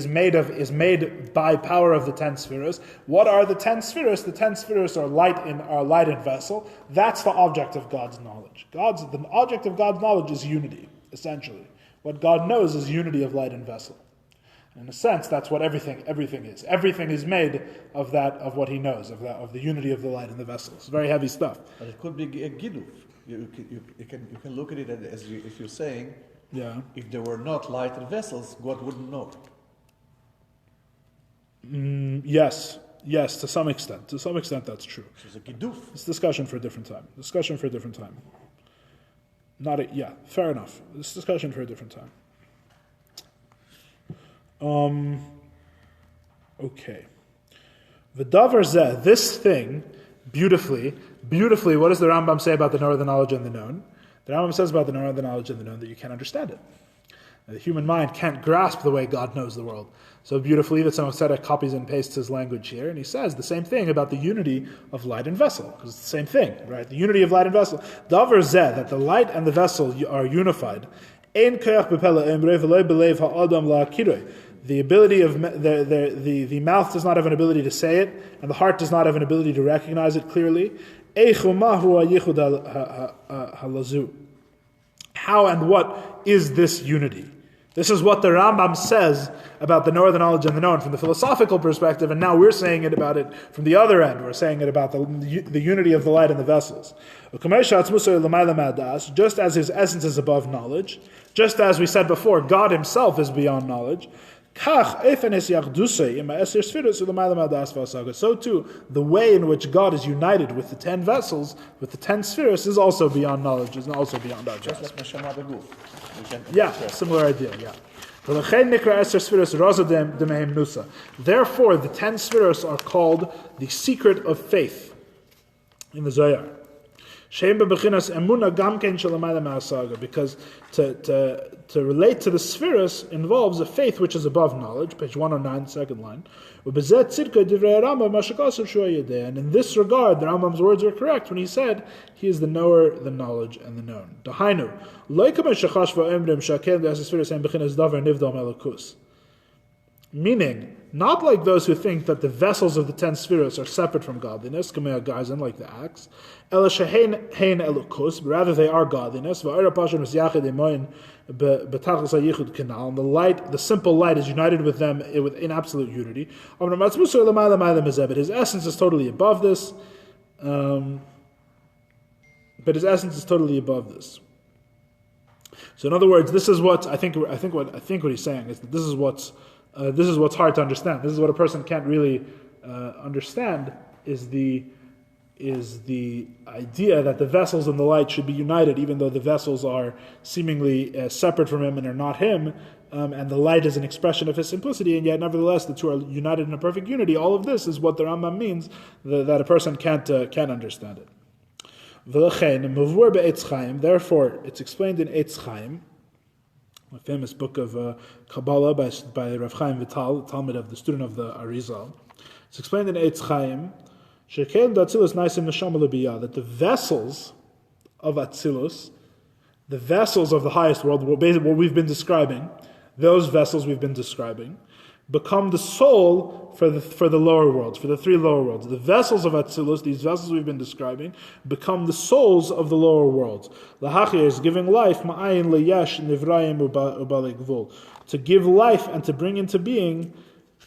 Speaker 1: made by power of the 10 spheres. What are the 10 spheres? The 10 spheres are light and vessel. That's the object of God's knowledge. The object of God's knowledge is unity, essentially. What God knows is unity of light and vessel. In a sense, that's what everything is. Everything is made of what He knows, of the unity of the light and the vessel. It's very heavy stuff.
Speaker 2: But it could be a giduf. You can look at it as if you're saying,
Speaker 1: yeah,
Speaker 2: if there were not light and vessels, God wouldn't know.
Speaker 1: Yes, to some extent. To some extent, that's true.
Speaker 2: It's a giduf.
Speaker 1: It's discussion for a different time. Fair enough. It's discussion for a different time. Okay. V'davar zeh, this thing, beautifully, what does the Rambam say about the knower, the knowledge, and the known? The Rambam says about the knower, the knowledge, and the known that you can't understand it. The human mind can't grasp the way God knows the world. So beautifully that Tzemach Tzedek copies and pastes his language here, and he says the same thing about the unity of light and vessel, because it's the same thing, right? The unity of light and vessel. Davar zeh, that the light and the vessel are unified. Ein koach b'pela emrei v'lo b'leiv ha'adam la'akiroi. The ability of the mouth does not have an ability to say it, and the heart does not have an ability to recognize it clearly. Eichu mahu ha'yichud halazu. How and what is this unity? This is what the Rambam says about the knower, the knowledge, and the known from the philosophical perspective, and now we're saying it about it from the other end. We're saying it about the unity of the light and the vessels. Just as his essence is above knowledge, just as we said before, God himself is beyond knowledge, so too, the way in which God is united with the 10 vessels, with the 10 spheres, is also beyond knowledge, is also beyond our grasp. Yeah, similar idea, yeah. Therefore, the 10 spheres are called the secret of faith in the Zohar. Because to relate to the spheres involves a faith which is above knowledge, page 109, second line. And in this regard, the Rambam's words are correct when he said, he is the knower, the knowledge, and the known. Meaning, not like those who think that the vessels of the 10 spheres are separate from godliness, like the axe, but rather they are godliness. And the light, the simple light, is united with them in absolute unity. But his essence is totally above this. So in other words, this is what I think what he's saying is that this is what's hard to understand. This is what a person can't really understand is the idea that the vessels and the light should be united, even though the vessels are seemingly separate from him and are not him, and the light is an expression of his simplicity, and yet nevertheless the two are united in a perfect unity. All of this is what the Rambam means, that a person can't understand it. Therefore, it's explained in Eitz Chaim, a famous book of Kabbalah by Rav Chaim Vital, Talmud of the student of the Arizal. It's explained in Eitz Chaim that the vessels of Atzilus, the vessels of the highest world, what we've been describing, those vessels we've been describing, become the soul for the lower worlds, for the three lower worlds. The vessels of Atzilus, these vessels we've been describing, become the souls of the lower worlds. Lahachir is giving life, ma'ayin leyesh nivrayim ubalegvul, to give life and to bring into being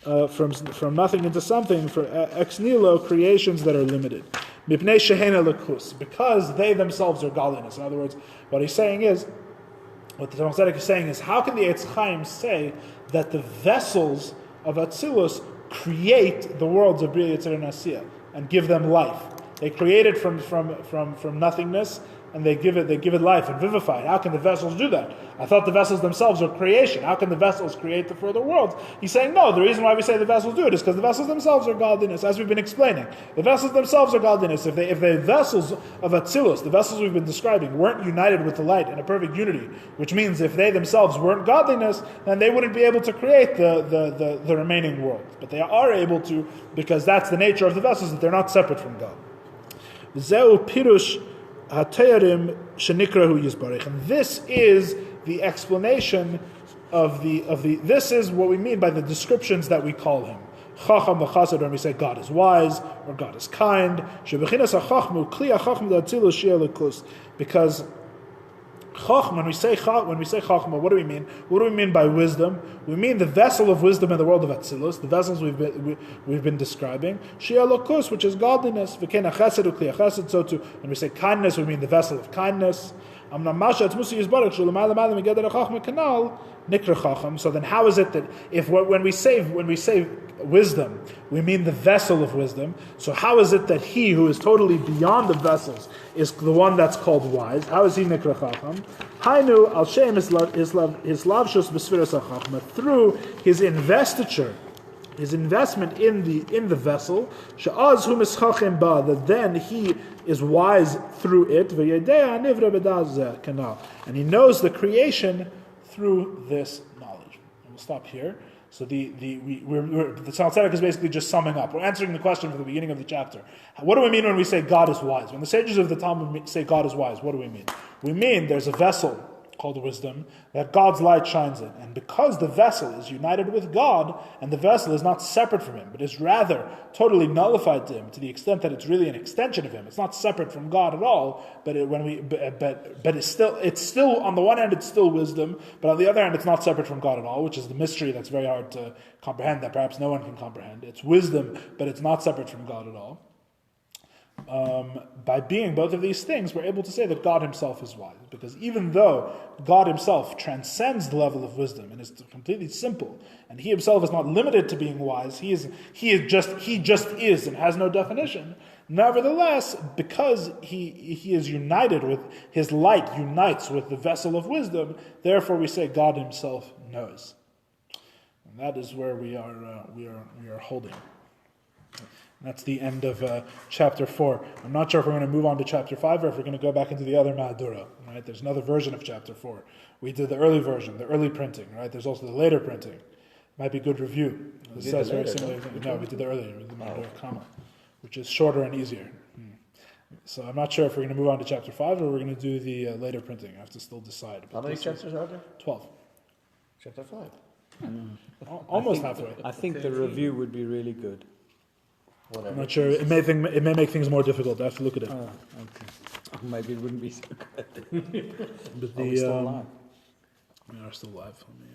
Speaker 1: from nothing into something, for ex nihilo, creations that are limited. Mipnei shehena lekus, because they themselves are godliness. In other words, what he's saying is, what the Tzemach Tzedek is saying is, how can the Eitz Chaim say that the vessels of Atzilus create the worlds of Bria Yitzhak and Asiya and give them life? They create it from nothingness, and they give it life and vivify it. How can the vessels do that? I thought the vessels themselves are creation. How can the vessels create the further worlds? He's saying, no, the reason why we say the vessels do it is because the vessels themselves are godliness, as we've been explaining. The vessels themselves are godliness. If the vessels of Atzilus, the vessels we've been describing, weren't united with the light in a perfect unity, which means if they themselves weren't godliness, then they wouldn't be able to create the remaining worlds. But they are able to, because that's the nature of the vessels, that they're not separate from God. Zeu pirush HaTeyarim shenikrahu yisbarich, and this is the explanation of the. This is what we mean by the descriptions that we call him. Chacham v'chasad, when we say God is wise or God is kind. Shebechinas hachachmu kli hachachmu datzilus shia lekus, because Chachma, when we say Chachma, what do we mean? What do we mean by wisdom? We mean the vessel of wisdom in the world of Atzilus, the vessels we've been describing. Shia lokus, which is godliness. V'kena chesed ukli chesed. So too, when we say kindness, we mean the vessel of kindness. So then how is it that when we say wisdom, we mean the vessel of wisdom? So how is it that he who is totally beyond the vessels is the one that's called wise? How is he Nikra Chacham? Hainu al Shem his lavshus b'sfiras hachachma, through his investiture, his investment in the vessel, she'az hu mischachim ba, that then he is wise through it, and he knows the creation through this knowledge. And we'll stop here. So the Tzemach Tzedek is basically just summing up. We're answering the question from the beginning of the chapter. What do we mean when we say God is wise? When the sages of the Talmud say God is wise, what do we mean? We mean there's a vessel called wisdom that God's light shines in. And because the vessel is united with God, and the vessel is not separate from Him, but is rather totally nullified to Him to the extent that it's really an extension of Him. It's not separate from God at all, but it's still on the one hand it's still wisdom, but on the other hand it's not separate from God at all, which is the mystery that's very hard to comprehend, that perhaps no one can comprehend. It's wisdom, but it's not separate from God at all. By being both of these things, we're able to say that God Himself is wise. Because even though God Himself transcends the level of wisdom and is completely simple, and He Himself is not limited to being wise, He just is and has no definition. Nevertheless, because He is united with His light, unites with the vessel of wisdom, therefore we say God Himself knows. And that is where we are holding. That's the end of chapter 4. I'm not sure if we're going to move on to chapter 5 or if we're going to go back into the other Mahadura. Right? There's another version of chapter 4. We did the early version, the early printing. Right? There's also the later printing. Might be good review. This says very similar. No, we did the earlier, the Mahadura Kama, which is shorter and easier. So I'm not sure if we're going to move on to chapter 5 or we're going to do the later printing. I have to still decide.
Speaker 2: How many chapters are there?
Speaker 1: 12.
Speaker 2: Chapter 5.
Speaker 1: Almost halfway.
Speaker 5: I think the review would be really good.
Speaker 2: Whatever.
Speaker 1: I'm not sure. It may make things more difficult. I have to look at it.
Speaker 5: Oh, okay. Maybe it wouldn't be so good.
Speaker 1: But
Speaker 5: Are we still alive?
Speaker 1: we are still live. Let me,